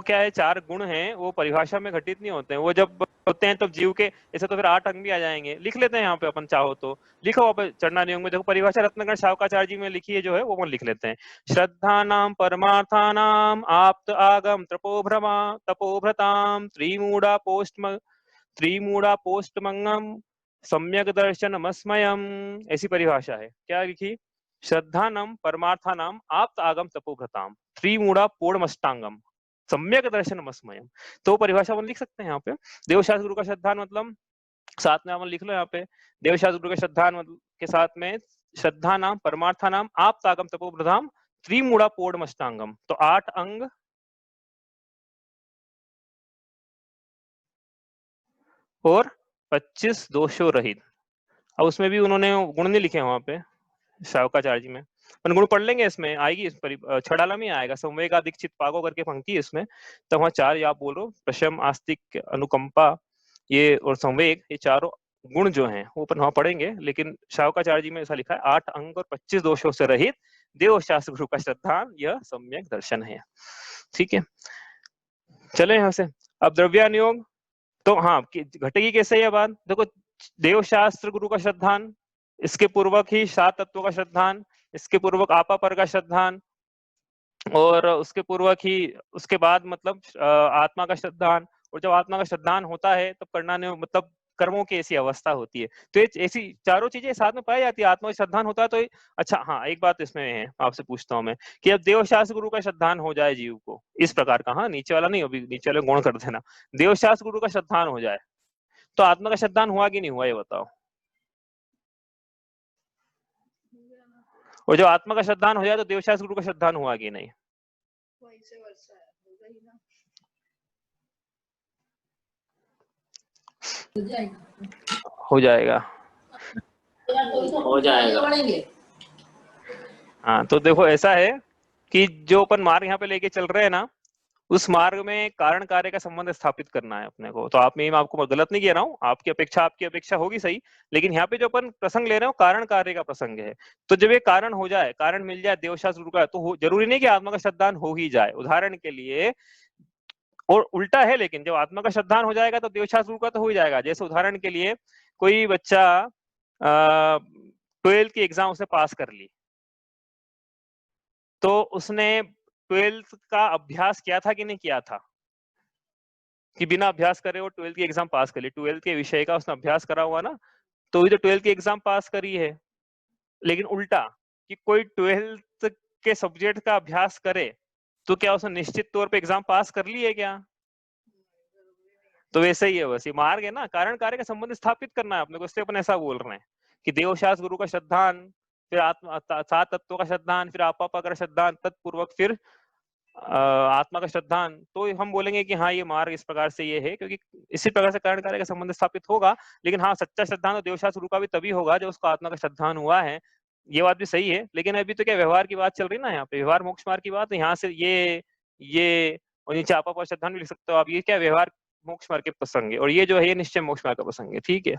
क्या है, 4 गुण हैं, वो परिभाषा में घटित नहीं होते हैं, वो जब होते हैं तब जीव के, ऐसे तो फिर 8 अंग भी आ जाएंगे, लिख लेते हैं यहाँ पे अपन चाहो तो, लिखो आप चरणानुयोग में, देखो परिभाषा रत्नाकर शावकाचार्य जी में लिखी है जो है वो लिख लेते हैं। श्रद्धानाम परमार्थानाम आप्त आगम तपोभ्रताम त्रिमूढ़ा पोष्टमंगम सम्यक दर्शनमस्मयम, ऐसी परिभाषा है। क्या लिखी, श्रद्धानम परमार्थानाम आप्त आगम तपोभ्रताम त्रिमूढ़ा पूर्णमष्टांगम सम्यक दर्शनमस्मयम, तो परिभाषा अपन लिख सकते हैं यहाँ पे। देवशास्त्र गुरु का श्रद्धान मतलब साथ में अपन लिख लो यहाँ पे, देवशास्त्र गुरु का श्रद्धान मतलब के साथ में श्रद्धा नाम परमार्था नाम आप्त आगम तपोभ्रताम त्रिमूढ़ा पूर्णमष्टांगम, तो 8 अंग और 25 दोषों रहित। अब उसमें भी उन्होंने गुण नहीं लिखे वहां पे शावकाचार्य जी में, अपन गुण पढ़ लेंगे, इसमें आएगी, इस छड़ाला में आएगा, संवेगा दीक्षित पागो करके पंक्ति है इसमें, तो वहाँ 4 आप बोल रहे हो, प्रशम, आस्तिक, अनुकंपा ये और संवेग, ये चारों गुण जो हैं वो अपन वहां पढ़ेंगे, लेकिन शावकाचार्य जी में ऐसा लिखा है 8 अंग और 25 दोषों से रहित देवशास्त्र गुरु का श्रद्धान यह सम्यक दर्शन है। ठीक है, चले यहाँ से। अब द्रव्यानुयोग, तो हाँ, घटेगी कैसे ये बात, देखो देवशास्त्र गुरु का श्रद्धान, इसके पूर्वक ही 7 तत्वों का श्रद्धान, इसके पूर्वक आपा पर का श्रद्धान, और उसके पूर्वक ही उसके बाद मतलब आत्मा का श्रद्धान, और जब आत्मा का श्रद्धान होता है तब करना ने मतलब कर्मों की ऐसी अवस्था होती है, तो ये ऐसी चारों चीजें साथ में पाई जाती है। आत्मा का श्रद्धान होता है तो अच्छा, हाँ एक बात इसमें है, आपसे पूछता हूँ मैं कि अब देवशास्त्र गुरु का श्रद्धान हो जाए जीव को इस प्रकार का, हाँ नीचे वाला नहीं, अभी नीचे वाले गुण कर देना, देवशास्त्र गुरु का श्रद्धान हो जाए तो आत्मा का श्रद्धान हुआ कि नहीं हुआ ये बताओ। और जब आत्मा का श्रद्धान हो जाए तो देवशास्त्र गुरु का श्रद्धान हुआ कि नहीं। हो जाएगा, हो जाएगा। हाँ, तो देखो ऐसा है कि जो अपन मार्ग यहाँ पे लेके चल रहे हैं ना, उस मार्ग में कारण कार्य का संबंध स्थापित करना है अपने को। तो आप में आपको गलत नहीं कह रहा हूँ, आपकी अपेक्षा होगी सही, लेकिन यहाँ पे जो अपन प्रसंग ले रहे हो कारण कार्य का प्रसंग है। तो जब ये कारण हो जाए, कारण मिल जाए देवशास्त्र गुरु का, तो जरूरी नहीं कि आत्मा का श्रद्धान हो ही जाए। उदाहरण के लिए और उल्टा है, लेकिन जब आत्मा का श्रद्धान हो जाएगा तो देवशास्त्र गुरु का तो हो ही जाएगा। जैसे उदाहरण के लिए कोई बच्चा 12th की एग्जाम उसने पास कर ली, तो उसने 12th का अभ्यास किया था कि नहीं किया था? कि बिना अभ्यास करे वो 12th की एग्जाम पास कर ली, 12th के विषय का उसने अभ्यास करा हुआ ना, तो ये तो 12th की एग्जाम पास करी है। लेकिन उल्टा कि कोई 12th के सब्जेक्ट का अभ्यास करे तो क्या उसने निश्चित तौर पे एग्जाम पास कर ली है क्या? तो वैसे ही है, बस ये मार्ग है ना, कारण कार्य का संबंध स्थापित करना है अपने को, इसलिए अपन ऐसा बोल रहे हैं कि देवशास्त्र गुरु का श्रद्धान, फिर आत्मा 7 तत्वों का श्रद्धान, फिर आपापा श्रद्धान, तत्पूर्वक फिर आत्मा का श्रद्धान। तो हम बोलेंगे कि हाँ ये मार्ग इस प्रकार से ये है, क्योंकि इसी प्रकार से कारण कार्य का संबंध स्थापित होगा। लेकिन हाँ, सच्चा श्रद्धान तो देवशास्त्र गुरु का भी तभी होगा जब उसको आत्मा का श्रद्धान हुआ है। ये बात भी सही है, लेकिन अभी तो क्या व्यवहार की बात चल रही है ना, यहाँ पे व्यवहार मोक्ष मार्ग की बात है। यहाँ से ये और नीचे आपापा श्रद्धान भी लिख सकते हो आप। ये क्या व्यवहार मोक्ष मार्ग के प्रसंग है, और ये जो है ये निश्चय मोक्ष मार्ग का प्रसंग है। ठीक है,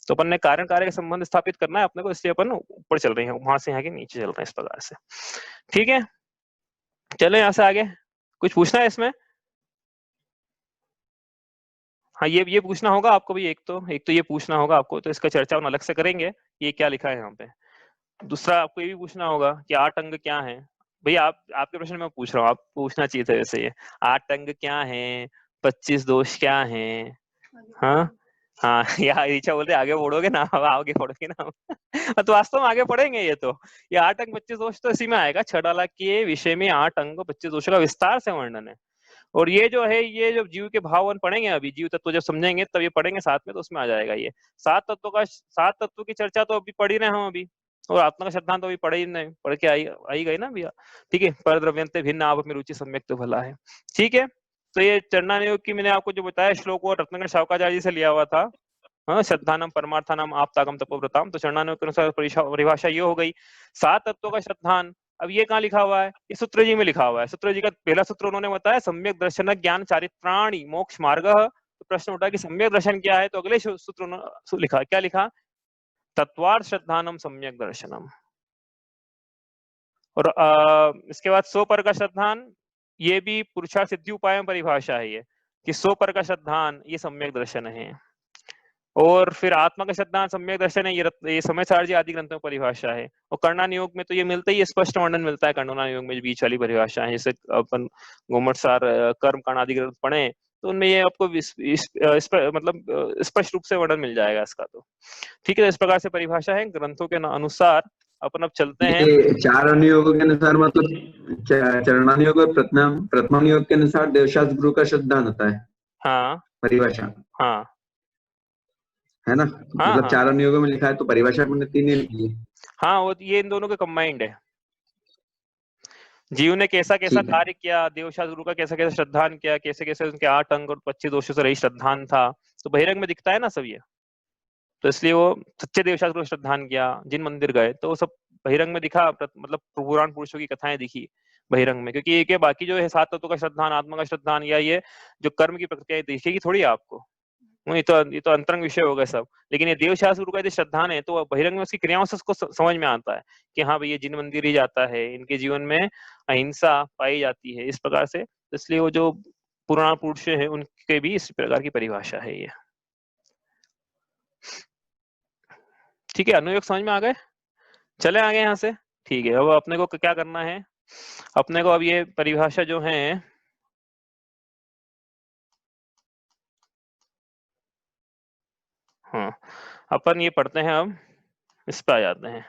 तो अपन ने कारण कार्य का संबंध स्थापित करना है अपने को, इसलिए अपन ऊपर चल रहे हैं, वहां से यहाँ के नीचे चल रहे हैं इस प्रकार से। ठीक है, चलो यहाँ से आगे। कुछ पूछना है इसमें? हाँ, ये पूछना होगा आपको भी, एक तो ये पूछना होगा आपको, तो इसका चर्चा हम अलग से करेंगे, ये क्या लिखा है यहाँ पे। दूसरा आपको ये भी पूछना होगा कि 8 अंग क्या है। भैया आपके प्रश्न में पूछ रहा हूँ, आप पूछना चाहिए था वैसे। ये 8 अंग क्या है, 25 दोष क्या है? हाँ हाँ, यार ऋचा बोलते आगे बढ़ोगे ना, अब आगे बढ़ोगे ना तो वास्तव में आगे पढ़ेंगे ये 8 अंग 25 दोष तो इसी में आएगा। छठाला के विषय में 8 अंग 25 दोषों का विस्तार से वर्णन है। और ये जो है, ये जब जीव के भाव पढ़ेंगे, अभी जीव तत्व जब समझेंगे तब ये पढ़ेंगे साथ में, तो उसमें आ जाएगा ये 7 तत्वों की चर्चा तो अभी पढ़ी रहे हम अभी, और आत्मा का श्रद्धांत तो अभी पढ़े ही नहीं, पढ़ के आई गई ना भैया। ठीक है, पर द्रव्यंते भिन्न आप में रुचि सम्यक तो भला है। ठीक है, तो ये चरणानुयोग की मैंने आपको जो बताया श्लोक, वो रत्नाकर शावकाचार्य जी से लिया हुआ था। हाँ, श्रद्धानम परमार्थानम आप्तागम तपोव्रताम, तो चरणानुयोग के अनुसार परिभाषा ये हो गई 7 तत्वों का श्रद्धान। अब ये कहाँ लिखा हुआ है? ये सूत्र जी में लिखा हुआ है। सूत्र जी का पहला सूत्र उन्होंने बताया सम्यक दर्शन ज्ञान चारित्राणि मोक्ष मार्ग। तो प्रश्न उठा कि सम्यक दर्शन क्या है, तो अगले सूत्र उन्होंने लिखा, क्या लिखा? तत्वार्थ श्रद्धानम सम्यक दर्शनम। और इसके बाद 100 पर का श्रद्धान, ये भी पुरुषार्थ सिद्धि उपाय में परिभाषा है ये, कि 100 पर का श्रद्धान ये सम्यक दर्शन है। और फिर आत्मा का श्रद्धान सम्यक दर्शन है, ये समय सारजी आदि ग्रंथों में परिभाषा है। और कर्णानुयोग में तो ये मिलता ही, स्पष्ट वर्णन मिलता है कर्णानुयोग में, बीच वाली परिभाषा है। जैसे अपन गोमट सार कर्म कांड आदि ग्रंथ पढ़े तो उनमें ये आपको मतलब स्पष्ट रूप से वर्णन मिल जाएगा इसका। तो ठीक है, इस प्रकार से परिभाषा है ग्रंथों के अनुसार। अपन अब चलते हैं। ये 4 अनुयोगों के अनुसार, मतलब चरणानुयोग और प्रथमानुयोग के अनुसार देवशास्त्र गुरु का श्रद्धान होता है। हाँ परिभाषा, हाँ है ना? हाँ मतलब हाँ 4 अनुयोगों में लिखा है, तो परिभाषा मैंने 3 ही लिखी है। हाँ, वो ये इन दोनों के कंबाइंड है। जीव ने कैसा कैसा ठीक है। कार्य किया, देवशास्त्र गुरु का कैसा कैसा श्रद्धान किया, कैसे कैसे उनके 8 अंग और 25 दोषों से रही श्रद्धान था, तो बहिरंग में दिखता है ना सब ये। तो इसलिए वो सच्चे देवशास्त्र गुरु का श्रद्धान किया, जिन मंदिर गए तो वो सब बहिरंग में दिखा, मतलब पुराण पुरुषों की कथाएं दिखी बहिरंग में। क्योंकि ये बाकी जो है 7 तत्वों का श्रद्धान, आत्मा का श्रद्धान, या ये जो कर्म की प्रक्रिया दिखेगी थोड़ी आपको, ये तो अंतरंग विषय हो गए सब। लेकिन ये देवशास्त्र गुरु का यदि श्रद्धान है तो बहिरंग में उसकी क्रियाओं से उसको समझ में आता है कि हाँ भाई ये जिन मंदिर ही जाता है, इनके जीवन में अहिंसा पाई जाती है, इस प्रकार से। इसलिए वो जो पुराण पुरुष है उनके भी इस प्रकार की परिभाषा है ये। ठीक है, अनुयोग समझ में आ गए? चले आगे यहाँ से। ठीक है, अब अपने को क्या करना है, अपने को अब ये परिभाषा जो है, हाँ अपन ये पढ़ते हैं, अब इस पे आ जाते हैं।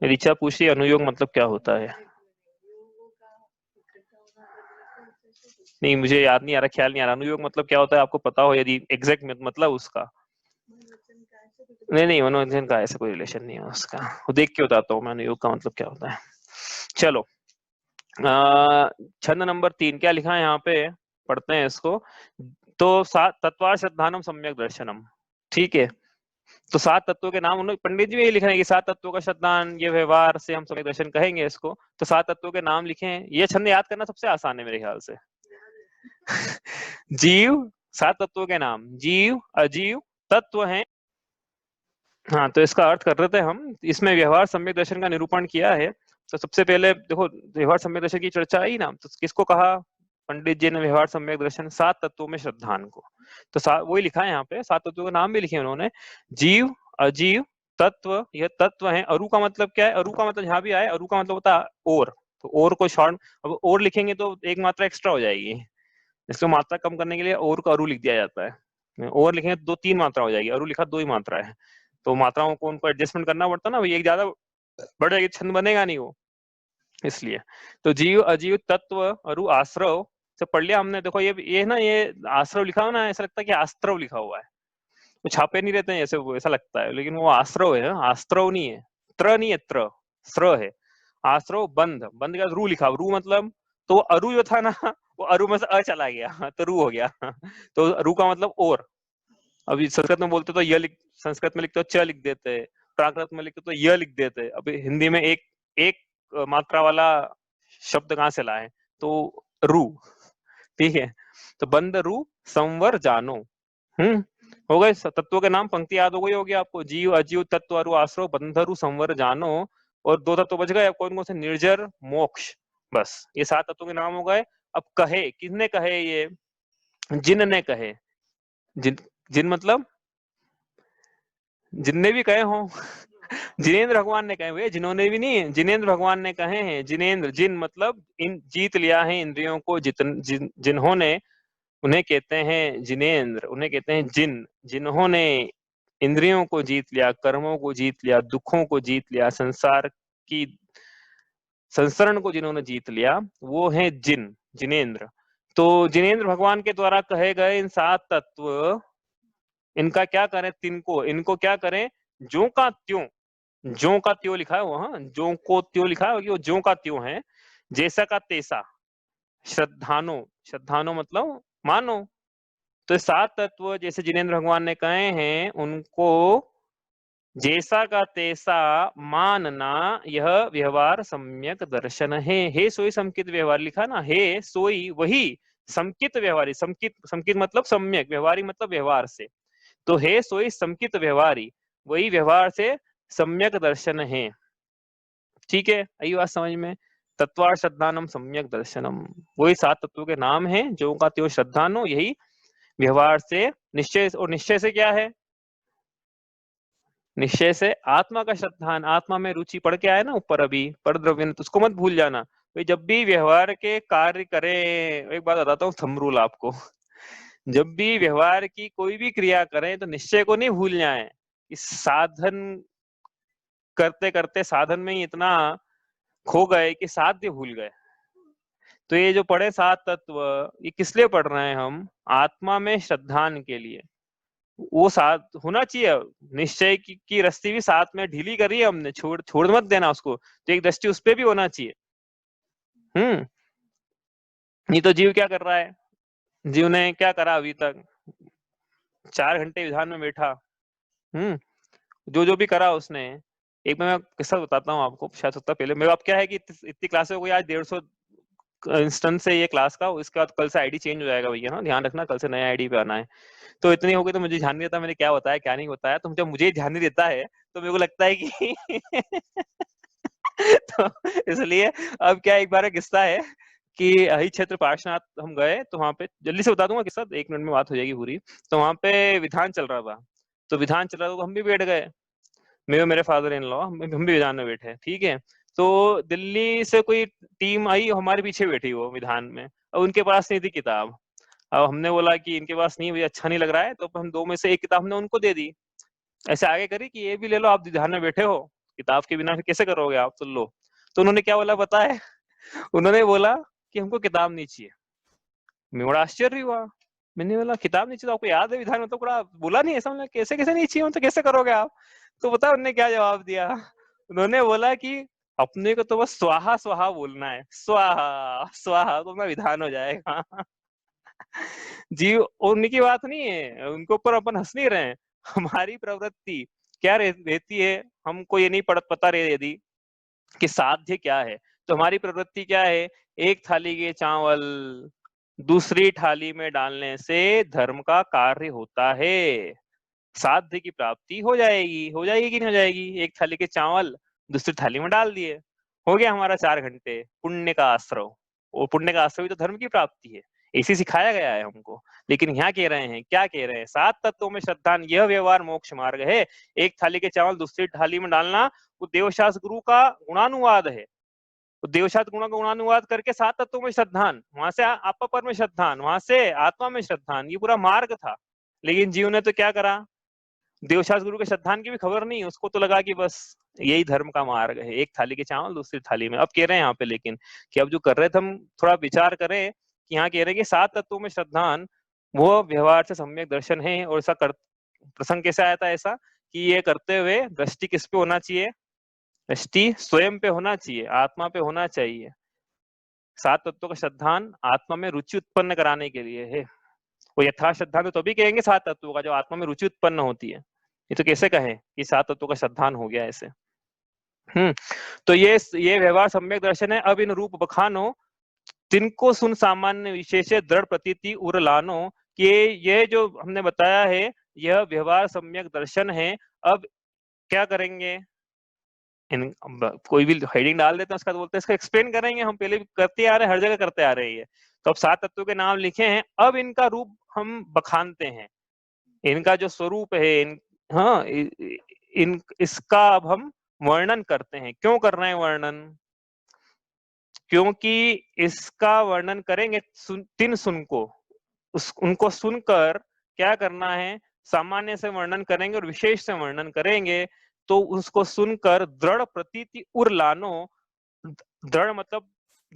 ऋचा पूछ रही अनुयोग मतलब क्या होता है? नहीं, मुझे याद नहीं आ रहा, ख्याल नहीं आ रहा अनुयोग मतलब क्या होता है। आपको पता हो यदि एग्जैक्ट मतलब उसका? नहीं, मनोरंजन का ऐसा कोई रिलेशन नहीं है उसका, वो देख के बताता हूँ मैं अनुयोग का मतलब क्या होता है। चलो, छंद नंबर 3 क्या लिखा है यहाँ पे, पढ़ते हैं इसको। तो 7 तत्वार्थ श्रद्धानम सम्यक दर्शनम। ठीक है, तो 7 तत्वों के नाम उन्होंने पंडित जी में ये लिखा है कि 7 तत्वों का श्रद्धान, ये व्यवहार से हम सम्यक दर्शन कहेंगे इसको। तो 7 तत्वों के नाम लिखे हैं, ये छंद याद करना सबसे आसान है मेरे ख्याल से जीव, 7 तत्वों के नाम जीव अजीव तत्व हैं। हाँ, तो इसका अर्थ कर रहे थे हम, इसमें व्यवहार सम्यक दर्शन का निरूपण किया है। तो सबसे पहले देखो व्यवहार सम्यक दर्शन की चर्चा आई ना, तो किसको कहा पंडित जी ने व्यवहार सम्यक दर्शन? 7 तत्वों में श्रद्धान को। तो वही लिखा है यहाँ पे, 7 तत्वों के नाम भी लिखे उन्होंने, जीव, अजीव, तत्व। यह तत्व है। अरु का मतलब क्या है? अरु का मतलब यहाँ भी आए, अरु का मतलब होता है और। तो और को शॉर्ट, अब और लिखेंगे तो एक मात्रा एक्स्ट्रा हो जाएगी, इसको मात्रा कम करने के लिए और को अरु लिख दिया जाता है। और लिखेंगे तो 3 मात्रा हो जाएगी, अरु लिखा 2 ही मात्रा है, तो मात्राओं को उनको एडजस्टमेंट करना पड़ता ना, एक ज्यादा बढ़ जाएगी, छंद बनेगा नहीं वो, इसलिए। तो जीव, अजीव, तत्व, अरु, आश्रव से पढ़ लिया हमने। देखो ये ना, ये आश्रव लिखा हो ना, ऐसा लगता है कि आस्त्रव लिखा हुआ है, वो छापे नहीं रहते हैं ऐसे, वो ऐसा लगता है, लेकिन वो आश्रव है, आस्त्रव नहीं है, त्र नहीं है, त्र श्र है। आश्रव, बंध, बंध का रू लिखा, रू मतलब, तो अरु जो था ना वो अरु में से अ चला गया तो रू हो गया तो रू का मतलब और। अभी संस्कृत में बोलते तो य लिख, संस्कृत में लिखते तो च लिख देते, प्राकृत में लिखते तो य लिख देते। अभी हिंदी में एक मात्रा वाला शब्द कहाँ से लाए? तो रू, ठीक है। तो बंद रू संवर जानो, हो गए तत्वों के नाम, पंक्ति याद हो गई होगी आपको, जीव, अजीव, तत्व, अरु, आश्रव, बंधरु, संवर, जानो। और 2 तत्व बच गए, कौन कौन से? निर्जर, मोक्ष, बस ये 7 तत्वों के नाम हो गए। अब कहे, किसने कहे? ये जिन ने कहे। जिन मतलब जिनने भी कहे हों जिनेंद्र भगवान ने कहे हुए, जिन्होंने भी नहीं, जिनेंद्र भगवान ने कहे हैं। जिनेंद्र, जिन मतलब इन जीत लिया है इंद्रियों को, जिन्होंने, उन्हें कहते हैं जिनेंद्र, उन्हें कहते हैं जिन। जिन्होंने इंद्रियों को जीत लिया, कर्मों को जीत लिया, दुखों को जीत लिया, संसार की संसरण को जिन्होंने जीत लिया, वो है जिन, जिनेंद्र। तो जिनेंद्र भगवान के द्वारा कहे गए इन 7 तत्व, इनका क्या करें? तिनको, इनको क्या करें? ज्यों का त्यों, ज्यों का त्यों लिखा है वो, हाँ, ज्यों को त्यों लिखा है कि वो ज्यों का त्यों है, जैसा का तैसा। श्रद्धानो, श्रद्धानो मतलब मानो। तो 7 तत्व जैसे जिनेंद्र भगवान ने कहे हैं, उनको जैसा का तैसा मानना, यह व्यवहार सम्यक दर्शन है। हे सोई समकित व्यवहार लिखा ना, हे सोई वही समकित व्यवहारी, समकित मतलब सम्यक, व्यवहारी मतलब व्यवहार से। तो हे सोई समकित व्यवहारी, वही व्यवहार से सम्यक दर्शन है। ठीक है, आई बात समझ में? तत्वार श्रद्धानम सम्यक दर्शनम, वही 7 तत्वों के नाम है, जो का त्यो श्रद्धानो, यही व्यवहार से निश्चय। और निश्चय से क्या है? निश्चय से आत्मा का श्रद्धान, आत्मा में रुचि पढ़ के आया ना ऊपर अभी, पर द्रव्य, तो उसको मत भूल जाना। तो जब भी व्यवहार के कार्य करें, एक बात बताता हूँ थंब रूल आपको जब भी व्यवहार की कोई भी क्रिया करें तो निश्चय को नहीं भूल जाए। इस साधन करते करते साधन में ही इतना खो गए कि साध्य भूल गए। तो ये जो पढ़े 7 तत्व, ये किस लिए पढ़ रहे हैं हम? आत्मा में श्रद्धान के लिए। वो साथ होना चाहिए, निश्चय की रस्सी भी साथ में ढीली करी है हमने, छोड़ मत देना उसको, तो एक दृष्टि उस पर भी होना चाहिए। नहीं तो जीव क्या कर रहा है? जीव ने क्या करा अभी तक? 4 घंटे विधान में बैठा, जो भी करा उसने। एक मैं किस्सा बताता हूँ आपको, शायद सकता पहले मेरे, अब क्या है कि इतनी क्लासें हो गई, आज 150 इंस्टेंस से ये क्लास का, इसके बाद कल से आईडी चेंज हो जाएगा भैया, हाँ ध्यान रखना, कल से नया आईडी पे आना है। तो इतनी हो गई तो मुझे ध्यान नहीं रहता मैंने क्या बताया क्या नहीं बताया, तो जब मुझे ध्यान नहीं रहता है तो मेरे को लगता है कि तो इसलिए अब क्या, एक बार एक किस्सा है कि हरि क्षेत्र पार्श्वनाथ हम गए, तो वहां पे जल्दी से बता दूंगा किस्सा, 1 मिनट में बात हो जाएगी पूरी। तो वहां पे विधान चल रहा था, तो विधान चल रहा था तो हम भी बैठ गए, मेरे फादर इन लॉ, हम भी विधान में बैठे, ठीक है। तो दिल्ली से कोई टीम आई, हमारे पीछे बैठी वो विधान में, अब उनके पास नहीं थी किताब। अब हमने बोला कि इनके पास नहीं, मुझे अच्छा नहीं लग रहा है, तो हम 2 में से एक किताब हमने उनको दे दी, ऐसे आगे करी कि ये भी ले लो, आप ध्यान में बैठे हो, किताब के बिना फिर कैसे करोगे आप, तो लो। तो उन्होंने क्या बोला पता है? उन्होंने बोला कि हमको किताब नहीं चाहिए। मैं बड़ा आश्चर्य हुआ, मैंने बोला किताब नहीं चाहिए, तो आपको याद है विधान में तो बड़ा बोला नहीं ऐसा, मतलब कैसे कैसे नहीं चाहिए, तो कैसे करोगे आप? तो पता उन्होंने क्या जवाब दिया? उन्होंने बोला कि अपने को तो बस स्वाहा स्वाहा बोलना है, स्वाहा स्वाहा, तो अपना विधान हो जाएगा जीव, उनकी बात नहीं है, उनके ऊपर अपन हंस नहीं रहे हैं। हमारी प्रवृत्ति क्या रहती है, हमको ये नहीं पता रहे यदि कि साध्य क्या है, तो हमारी प्रवृत्ति क्या है? एक थाली के चावल दूसरी थाली में डालने से धर्म का कार्य होता है, साध्य की प्राप्ति हो जाएगी कि नहीं हो जाएगी? एक थाली के चावल दूसरी थाली में डाल दिए, हो गया हमारा 4 घंटे पुण्य का आश्रव। और पुण्य का आश्रव ही तो धर्म की प्राप्ति है, इसी सिखाया गया है हमको। लेकिन यहाँ कह रहे हैं, क्या कह रहे हैं, 7 तत्वों में श्रद्धा, यह व्यवहार मोक्ष मार्ग है। एक थाली के चावल दूसरी थाली में डालना वो देवशास्त्र गुरु का गुणानुवाद है। तो देवशास्त्र गुणों का गुणानुवाद करके 7 तत्वों में श्रद्धान, वहां से आपा पर में श्रद्धान, वहां से आत्मा में श्रद्धान, ये पूरा मार्ग था। लेकिन जीव ने तो क्या करा, देवशास्त्र गुरु के श्रद्धान की भी खबर नहीं, उसको तो लगा कि बस यही धर्म का मार्ग है, एक थाली के चावल दूसरी थाली में। अब कह रहे हैं यहाँ पे लेकिन कि अब जो कर रहे थे हम थोड़ा विचार करें कि यहाँ कह रहे हैं कि 7 तत्वों में श्रद्धान वो व्यवहार से सम्यक दर्शन है। और ऐसा प्रसंग कैसे आया था ऐसा कि ये करते हुए दृष्टि किस पे होना चाहिए, दृष्टि स्वयं पे होना चाहिए, आत्मा पे होना चाहिए। 7 तत्वों का श्रद्धान आत्मा में रुचि उत्पन्न कराने के लिए है। वो यथा श्रद्धा तो तभी कहेंगे 7 तत्वों का, जो आत्मा में रुचि उत्पन्न होती है। ये तो कैसे कहें कि 7 तत्वों का श्रद्धान हो गया ऐसे। तो ये व्यवहार सम्यक दर्शन है। अब इन रूप बखानो तिनको सुन सामान्य विशेष दृढ़ प्रतीति उर लानो, कि ये जो हमने बताया है यह व्यवहार सम्यक दर्शन है। अब क्या करेंगे, कोई भी हेडिंग डाल देते हैं उसका बोलते हैं इसको एक्सप्लेन करेंगे, हम पहले भी करते आ रहे हैं, हर जगह करते आ रहे हैं। तो अब 7 तत्वों के नाम लिखे हैं, अब इनका रूप हम बखानते हैं, इनका जो स्वरूप है इसका अब हम वर्णन करते हैं। क्यों कर रहे हैं वर्णन, क्योंकि इसका वर्णन करेंगे तीन सुन को, उनको सुनकर क्या करना है, सामान्य से वर्णन करेंगे और विशेष से वर्णन करेंगे। तो उसको सुनकर दृढ़ प्रतीति उर लानो, दृढ़ मतलब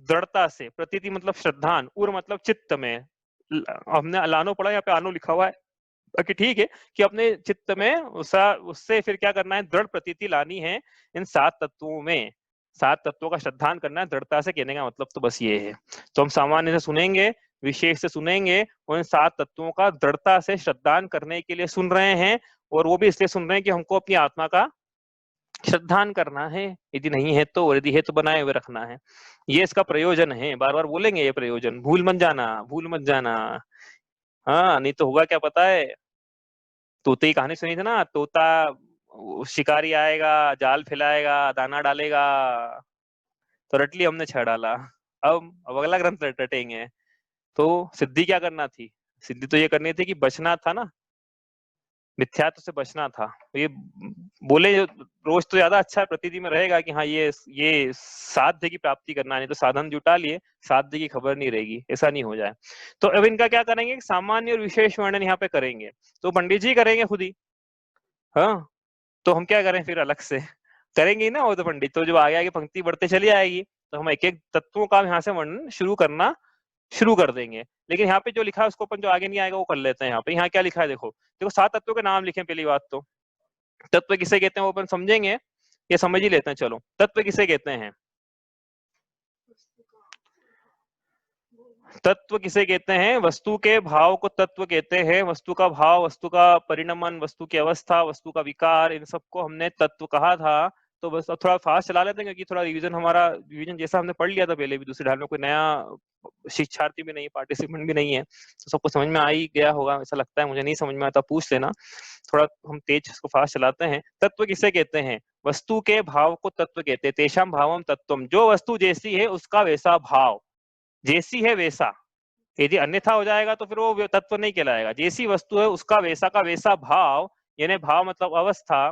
दृढ़ता से, प्रतीति मतलब श्रद्धान, उर मतलब चित्त में, हमने लानो पढ़ा, यहाँ पे आनो लिखा हुआ है कि ठीक है, कि अपने चित्त में उससे फिर क्या करना है, दृढ़ प्रतीति लानी है इन 7 तत्वों में। 7 तत्वों का श्रद्धान करना है, दृढ़ता से कहने का मतलब तो बस ये है। तो हम सामान्य से सुनेंगे, विशेष से सुनेंगे, और इन 7 तत्वों का दृढ़ता से श्रद्धान करने के लिए सुन रहे हैं। और वो भी इसलिए सुन रहे हैं कि हमको अपनी आत्मा का श्रद्धान करना है, यदि नहीं है तो, और यदि है तो बनाए हुए रखना है। ये इसका प्रयोजन है, बार बार बोलेंगे ये प्रयोजन, भूल मत जाना, भूल मत जाना। हाँ, नहीं तो होगा क्या पता है, तोते की कहानी सुनी थी ना, तोता शिकारी आएगा, जाल फैलाएगा, दाना डालेगा, तो रट ली हमने, 6 डाला, अब अगला ग्रंथ रटेंगे। तो सिद्धि क्या करना थी, सिद्धि तो ये करनी थी कि बचना था ना, मिथ्यात्व से बचना था। ये बोले रोज तो ज्यादा अच्छा प्रतिदि में रहेगा कि हाँ ये साध्य की प्राप्ति करना, नहीं तो साधन जुटा लिए, साध्य की खबर नहीं रहेगी, ऐसा नहीं हो जाए। तो अब इनका क्या करेंगे, सामान्य और विशेष वर्णन यहाँ पे करेंगे, तो पंडित जी करेंगे खुद ही। हाँ, तो हम क्या करें फिर, अलग से करेंगे ना वो तो पंडित, तो जो आगे आगे पंक्ति बढ़ते चली आएगी, तो हम एक एक तत्वों का यहाँ से वर्णन शुरू करना शुरू कर देंगे। लेकिन यहाँ पे जो लिखा है उसको अपन जो आगे नहीं आएगा वो कर लेते हैं। यहाँ पे यहाँ क्या लिखा है देखो, 7 तत्वों के नाम लिखे। पहली बात तो तत्व किसे कहते हैं वो अपन समझेंगे, ये समझ ही लेते हैं। चलो, तत्व किसे कहते हैं, तत्व किसे कहते हैं, वस्तु के भाव को तत्व कहते हैं। वस्तु का भाव, वस्तु का परिणमन, वस्तु की अवस्था, वस्तु का विकार, इन सबको हमने तत्व कहा था। तो बस थोड़ा फास्ट चला लेते हैं क्योंकि थोड़ा रिवीजन जैसा हमने पढ़ लिया था पहले भी, दूसरी ढाल में कोई नया शिक्षार्थी भी नहीं, पार्टिसिपेंट भी नहीं है, तो सबको समझ में आ ही गया होगा ऐसा लगता है मुझे। नहीं समझ में आता पूछ लेना, थोड़ा हम तेज इसको फास्ट चलाते हैं। तत्व किसे कहते हैं, वस्तु के भाव को तत्व कहते हैं। तेषाम भावम तत्वम, जो वस्तु जैसी है उसका वैसा भाव, जैसी है वैसा। यदि अन्यथा हो जाएगा तो फिर वो तत्व नहीं कहलाएगा। जैसी वस्तु है उसका वैसा का वैसा भाव, यानी भाव मतलब अवस्था,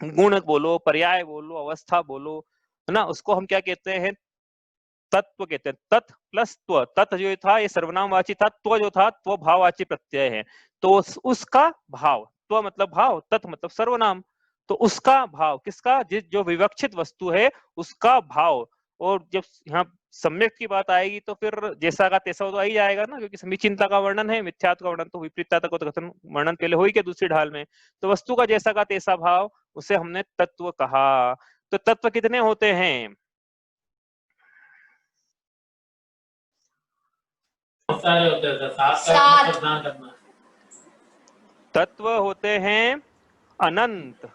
गुण बोलो, पर्याय बोलो, अवस्था बोलो, है ना, उसको हम क्या कहते हैं, तत्व कहते हैं। तत् प्लस त्व, तत् जो था ये सर्वनामवाची था, त्व जो था त्व भाववाची प्रत्यय है, तो उसका भाव, त्व मतलब भाव, तत् मतलब सर्वनाम, तो उसका भाव किसका, जो विवक्षित वस्तु है उसका भाव। और जब यहाँ सम्यक की बात आएगी तो फिर जैसा का तैसा तो आ ही जाएगा ना, क्योंकि समीचीनता का वर्णन है, मिथ्यात्व का वर्णन तो विपरीतता का कथन वर्णन पहले हो ही क्या दूसरी ढाल में। तो वस्तु का जैसा का तैसा भाव, उसे हमने तत्व कहा। तो तत्व कितने होते हैं, सारे होते हैं, 7 तत्व होते हैं अनंत।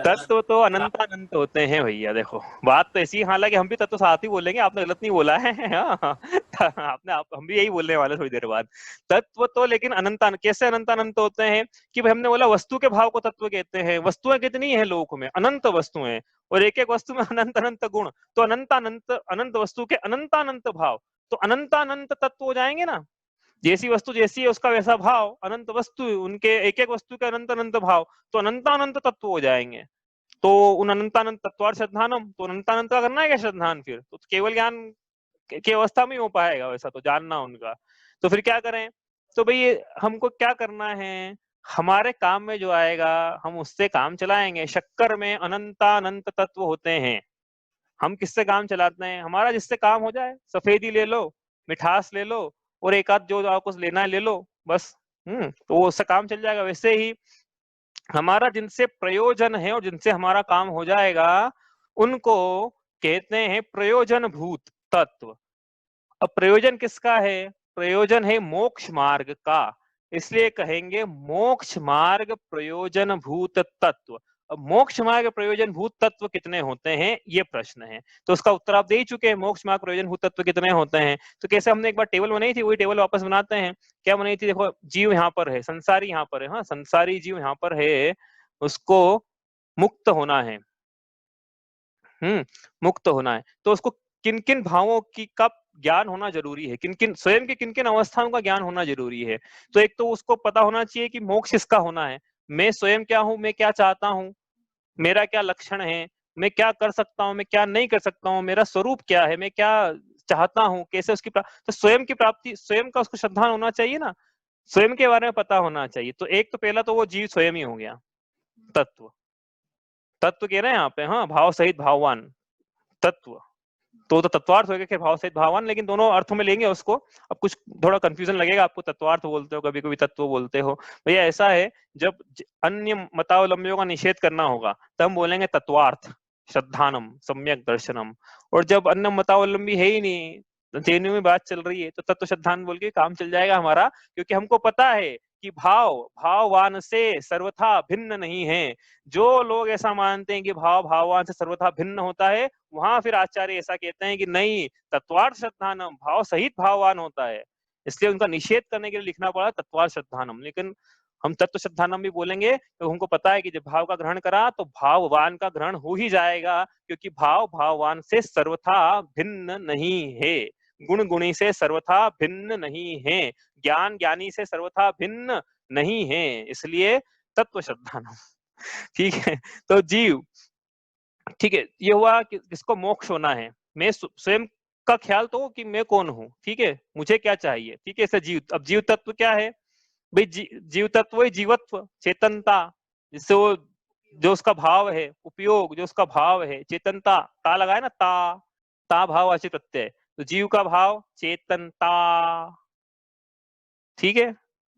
तत्व तो अनंत अनंत होते हैं भैया। देखो बात तो ऐसी, हालांकि हम भी तत्व साथ ही बोलेंगे, आपने गलत नहीं बोला है। हाँ, आपने हम भी यही बोलने वाले थोड़ी देर बाद। तत्व तो लेकिन अनंत, कैसे अनंत अनंत होते हैं कि भाई हमने बोला वस्तु के भाव को तत्व कहते हैं। वस्तुएं कितनी है लोक में? अनंत वस्तुएं, और एक एक वस्तु में अनंत अनंत गुण, तो अनंत अनंत अनंत वस्तु के अनंत अनंत भाव, तो अनंत अनंत तत्व हो जाएंगे ना। जैसी वस्तु जैसी है उसका वैसा भाव, अनंत वस्तु उनके एक एक वस्तु के अनंत अनंत भाव, तो अनंत अनंत तत्व हो जाएंगे। तो उन अनंतानंत तत्वार्थ श्रद्धानम, तो अनंतानंत का करना है क्या श्रद्धान? फिर तो केवल ज्ञान की अवस्था में हो पाएगा वैसा, तो जानना उनका। तो फिर क्या करें? तो भाई हमको क्या करना है, हमारे काम में जो आएगा हम उससे काम चलाएंगे। शक्कर में अनंतानंत तत्व होते हैं, हम किससे काम चलाते हैं? हमारा जिससे काम हो जाए। सफेदी ले लो, मिठास ले लो, और एक आध जो आपको लेना है ले लो, बस। तो उससे काम चल जाएगा। वैसे ही हमारा जिनसे प्रयोजन है और जिनसे हमारा काम हो जाएगा, उनको कहते हैं प्रयोजन भूत तत्व। अब प्रयोजन किसका है? प्रयोजन है मोक्ष मार्ग का, इसलिए कहेंगे मोक्ष मार्ग प्रयोजन भूत तत्व। अब मोक्ष मार्ग प्रयोजन भूत तत्व कितने होते हैं, ये प्रश्न है। तो उसका उत्तर आप दे ही चुके हैं, मोक्ष मार्ग प्रयोजन भूत तत्व कितने होते हैं। तो कैसे, हमने एक बार टेबल बनाई थी, वही टेबल वापस बनाते हैं। क्या बनाई थी? देखो, जीव यहाँ पर है, संसारी यहाँ पर है, हाँ संसारी जीव यहाँ पर है, उसको मुक्त होना है। मुक्त होना है, तो उसको किन किन भावों की का ज्ञान होना जरूरी है, किन किन स्वयं के किन किन अवस्थाओं का ज्ञान होना जरूरी है। तो एक तो उसको पता होना चाहिए कि मोक्ष इसका होना है, मैं स्वयं क्या हूं, मैं क्या चाहता हूं, मेरा क्या लक्षण है, मैं क्या कर सकता हूं, मैं क्या नहीं कर सकता हूं, मेरा स्वरूप क्या है, मैं क्या चाहता हूं, कैसे उसकी तो स्वयं की प्राप्ति, स्वयं का उसको श्रद्धा होना चाहिए ना, स्वयं के बारे में पता होना चाहिए। तो एक तो पहला तो वो जीव स्वयं ही हो गया तत्व। तत्व कह रहे हैं यहाँ पे, हाँ भाव सहित भाववान तत्व, तो तत्वार्थ हो गया कि भाव सहित भाववान, लेकिन दोनों अर्थों में लेंगे उसको। अब कुछ थोड़ा कंफ्यूजन लगेगा आपको, तत्वार्थ बोलते हो कभी कभी तत्व बोलते हो। भैया ऐसा है, जब अन्य मतावलंबियों का निषेध करना होगा तब हम बोलेंगे तत्वार्थ श्रद्धानम सम्यक दर्शनम, और जब अन्य मतावलंबी है ही नहीं, जेएनयू में बात चल रही है, तो तत्व श्रद्धान बोल के काम चल जाएगा हमारा। क्योंकि हमको पता है कि भाव भाववान से सर्वथा भिन्न नहीं है। जो लोग ऐसा मानते हैं कि भाव भाववान से सर्वथा भिन्न होता है, वहां फिर आचार्य ऐसा कहते हैं कि नहीं, तत्वार्थ श्रद्धानम भाव सहित भाववान होता है। इसलिए उनका निषेध करने के लिए लिखना पड़ा तत्वार्थ श्रद्धानम। लेकिन हम तत्व श्रद्धानम भी बोलेंगे तो हमको पता है कि जब भाव का ग्रहण करा तो भाववान का ग्रहण हो ही जाएगा, क्योंकि भाव भाववान से सर्वथा भिन्न नहीं है, गुण गुणी से सर्वथा भिन्न नहीं है, ज्ञान ज्ञानी से सर्वथा भिन्न नहीं है, इसलिए तत्व श्रद्धानम। ठीक है, तो जीव, ठीक है, ये हुआ कि किसको मोक्ष होना है। मैं स्वयं का ख्याल तो कि मैं कौन हूँ, ठीक है, मुझे क्या चाहिए, ठीक है। ऐसे जीव, अब जीव तत्व क्या है भाई? जीव तत्व है जीवत्व, चेतनता, जिससे वो जो उसका भाव है, उपयोग जो उसका भाव है, चेतनता, ता लगाए ना, ता भाववाची प्रत्यय, तो जीव का भाव चेतनता, ठीक है,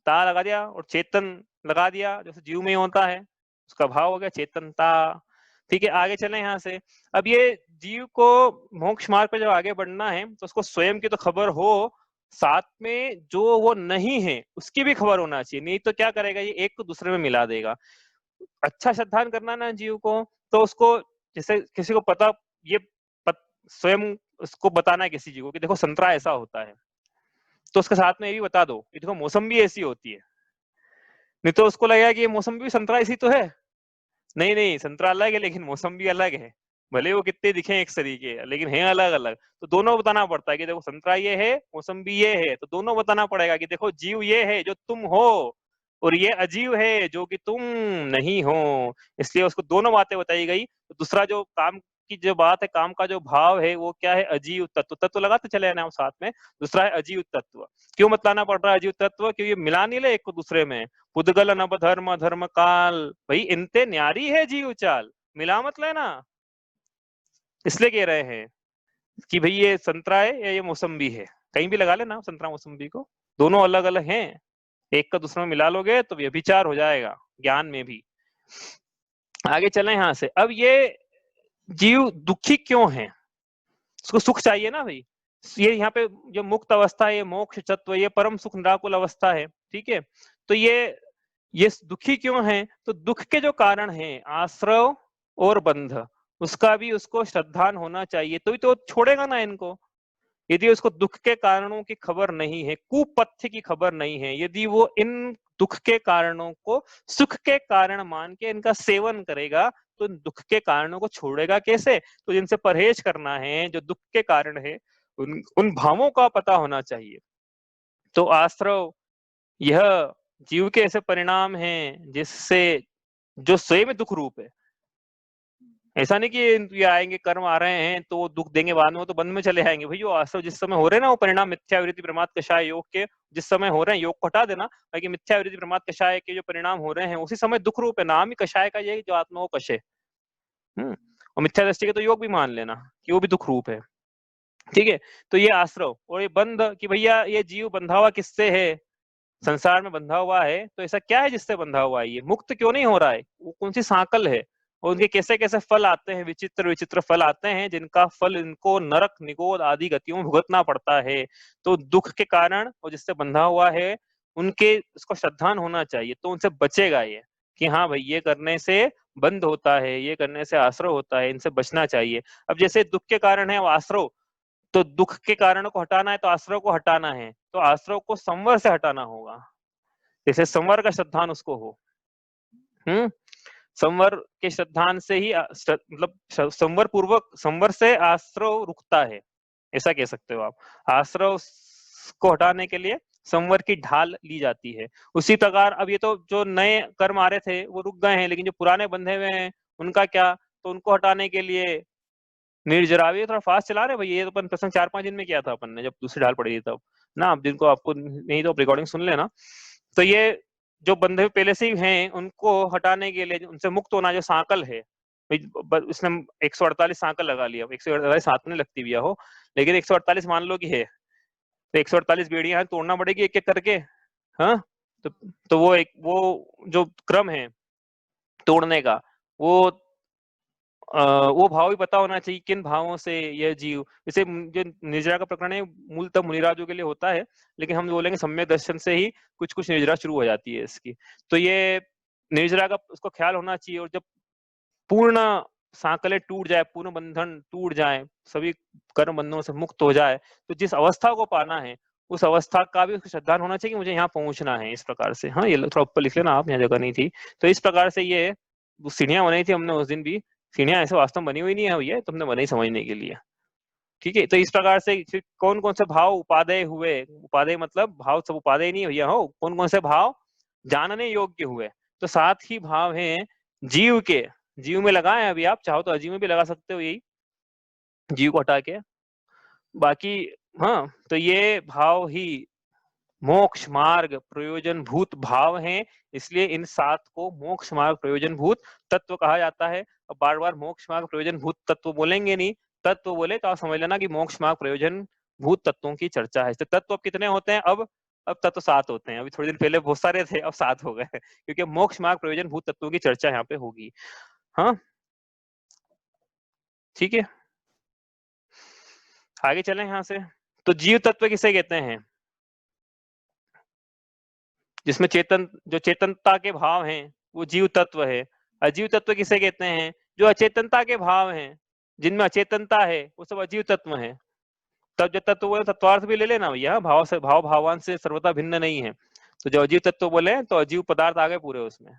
ता लगा दिया और चेतन लगा दिया, जैसे जीव में होता है, उसका भाव हो गया चेतनता। ठीक है, आगे चले यहाँ से। अब ये जीव को मोक्ष मार्ग पर जब आगे बढ़ना है तो उसको स्वयं की तो खबर हो, साथ में जो वो नहीं है उसकी भी खबर होना चाहिए, नहीं तो क्या करेगा, ये एक को दूसरे में मिला देगा। अच्छा श्रद्धान करना ना जीव को, तो उसको जैसे किसी को पता, ये स्वयं उसको बताना है किसी जीव को कि देखो संतरा ऐसा होता है, तो उसके साथ में ये भी बता दो कि देखो मौसम्बी ऐसी होती है। नहीं तो उसको लगेगा कि ये मौसम्बी भी संतरा ऐसी तो है, नहीं नहीं संतरा अलग है लेकिन मौसम्बी अलग है, भले वो कितने दिखे एक तरीके लेकिन है अलग अलग। तो दोनों बताना पड़ता है कि देखो संतरा ये है, मौसम्बी ये है, तो दोनों बताना पड़ेगा कि देखो जीव ये है जो तुम हो, और ये अजीव है जो कि तुम नहीं हो। इसलिए उसको दोनों बातें बताई गई। तो दूसरा जो काम की जो बात है, काम का जो भाव है वो क्या है, अजीव तत्व। तत्व लगाते चले आना साथ में। दूसरा है अजीव तत्व। क्यों मतलाना पड़ रहा है अजीव तत्व? क्योंकि मिला नहीं ले एक को दूसरे में। पुद्गल नभ धर्म धर्म काल, भाई इनते न्यारी है जीव चाल, मिला मत लेना। इसलिए कह रहे हैं कि भाई ये संतरा है या ये मौसम्बी है, कहीं भी लगा लेना संतरा मौसम्बी को, दोनों अलग अलग हैं, एक का दूसरे में मिला लोगे तो व्यभिचार हो जाएगा ज्ञान में भी। आगे चले यहां से। अब ये जीव दुखी क्यों है, उसको सुख चाहिए ना भाई। ये यहाँ पे जो मुक्त अवस्था है, ये मोक्ष तत्व, ये परम सुख निराकुल अवस्था है, ठीक है। तो ये दुखी क्यों है? तो दुख के जो कारण है आश्रव और बंध, उसका भी उसको श्रद्धान होना चाहिए, तो ही तो छोड़ेगा ना इनको। यदि उसको दुख के कारणों की खबर नहीं है, कुपथ्य की खबर नहीं है, यदि वो इन दुख के कारणों को सुख के कारण मान के इनका सेवन करेगा, तो दुख के कारणों को छोड़ेगा कैसे? तो जिनसे परहेज करना है, जो दुख के कारण है, उन भावों का पता होना चाहिए। तो आश्रव यह जीव के ऐसे परिणाम हैं जिससे जो स्वयं दुख रूप है। ऐसा नहीं कि ये आएंगे, कर्म आ रहे हैं तो वो दुख देंगे, बाद में वो तो बंद में चले आएंगे। भाई जो आश्रव जिस समय हो रहे हैं ना, वो परिणाम मिथ्यावृत्ति प्रमाद कषाय योग के जिस समय हो रहे हैं, योग को हटा देना, बाकी मिथ्यावृत्ति प्रमाद कषाय के जो परिणाम हो रहे हैं उसी समय दुख रूप है। नाम ही कषाय का ये जो आत्मा को कषे। और मिथ्या दृष्टि के तो योग भी मान लेना कि वो भी दुख रूप है। ठीक है, तो ये आश्रव और ये बंध कि भैया ये जीव बंधा हुआ किससे है, संसार में बंधा हुआ है, तो ऐसा क्या है जिससे बंधा हुआ है, ये मुक्त क्यों नहीं हो रहा है, वो कौन सी सांकल है, और उनके कैसे कैसे फल आते हैं, विचित्र विचित्र फल आते हैं जिनका फल इनको नरक निगोद आदि गतियों में भुगतना पड़ता है। तो दुख के कारण और जिससे बंधा हुआ है उनके उसको श्रद्धान होना चाहिए, तो उनसे बचेगा ये कि हाँ भाई ये करने से बंद होता है, ये करने से आश्रव होता है, इनसे बचना चाहिए। अब जैसे दुख के कारण है वो आश्रव, तो दुख के कारणों को हटाना है तो आश्रव को हटाना है, तो आश्रव को संवर से हटाना होगा, जैसे संवर का श्रद्धान उसको हो। संवर के श्रद्धान से ही मतलब संवर पूर्वक, संवर से आश्रव रुकता है, ऐसा कह सकते हो आप। आश्रव को हटाने के लिए संवर की ढाल ली जाती है। उसी प्रकार अब ये तो जो नए कर्म आ रहे थे वो रुक गए हैं, लेकिन जो पुराने बंधे हुए हैं उनका क्या, तो उनको हटाने के लिए निर्जरा, ये थोड़ा फास्ट चला रहे भाई, ये तो अपन प्रसंग 4-5 दिन में किया था अपन ने जब दूसरी ढाल पड़ी थी तब ना। आप जिनको आपको नहीं तो रिकॉर्डिंग सुन लेना। तो ये जो बंधे पहले से ही हैं उनको हटाने के लिए, उनसे मुक्त होना, जो सांकल है उसने 148 सांकल लगा लिया, 148 हाथ में लगती भी हो, लेकिन 148 मान लो कि है, तो 148 बेड़ियां तोड़ना पड़ेगी एक एक करके। हाँ, तो वो जो क्रम है तोड़ने का, वो भाव भी पता होना चाहिए किन भावों से यह जीव, जैसे जो निर्जरा का प्रकरण है मूलतः मुनिराजों के लिए होता है, लेकिन हम बोलेंगे सम्यक दर्शन से ही कुछ कुछ निर्जरा शुरू हो जाती है इसकी। तो ये निर्जरा का उसको ख्याल होना चाहिए, और जब पूर्ण सांकलें टूट जाए, पूर्ण बंधन टूट जाए, सभी कर्म बंधनों से मुक्त हो जाए, तो जिस अवस्था को पाना है उस अवस्था का भी उसको श्रद्धान होना चाहिए कि मुझे यहाँ पहुंचना है, इस प्रकार से। हाँ, ये थोड़ा ऊपर लिख लेना आप, यहाँ जगह नहीं थी। तो इस प्रकार से ये सीढ़ियां बनाई थी हमने उस दिन भी, सीढ़ियां ऐसे वास्तव में बनी हुई नहीं है भैया, तुमने बनाई समझने के लिए। ठीक है, तो इस प्रकार से फिर कौन कौन से भाव उपादेय हुए, उपादेय मतलब भाव सब उपादेय नहीं भैया हो, कौन कौन से भाव जानने योग्य हुए, तो 7 ही भाव हैं जीव के। जीव में लगाए अभी, आप चाहो तो अजीव में भी लगा सकते हो, यही जीव को हटा के बाकी। हाँ, तो ये भाव ही मोक्ष मार्ग प्रयोजन भूत भाव हैं, इसलिए इन 7 को मोक्ष मार्ग प्रयोजन भूत तत्व कहा जाता है। अब बार बार मोक्ष मार्ग प्रयोजन भूत तत्व बोलेंगे नहीं, तत्व बोले तो आप समझ लेना कि मोक्ष मार्ग प्रयोजन भूत तत्वों की चर्चा है। तत्व अब कितने होते हैं, अब तत्व 7 होते हैं। अभी थोड़ी दिन पहले बहुत सारे थे, अब 7 हो गए क्योंकि मोक्ष मार्ग प्रयोजन भूत तत्वों की चर्चा यहाँ पे होगी। हाँ, ठीक है, आगे चलें यहाँ से। तो जीव तत्व किसे कहते हैं, जिसमें जो चेतनता के भाव हैं वो जीव तत्व है। अजीव तत्व किसे कहते हैं, जो अचेतनता के भाव हैं, जिनमें अचेतनता है, वो सब अजीव तत्व हैं। तब जो तत्व तत्वार्थ भी ले लेना भैया, भाव से भावान से सर्वथा भिन्न नहीं है। तो जो अजीव तत्व बोले तो अजीव पदार्थ आ गए पूरे उसमें।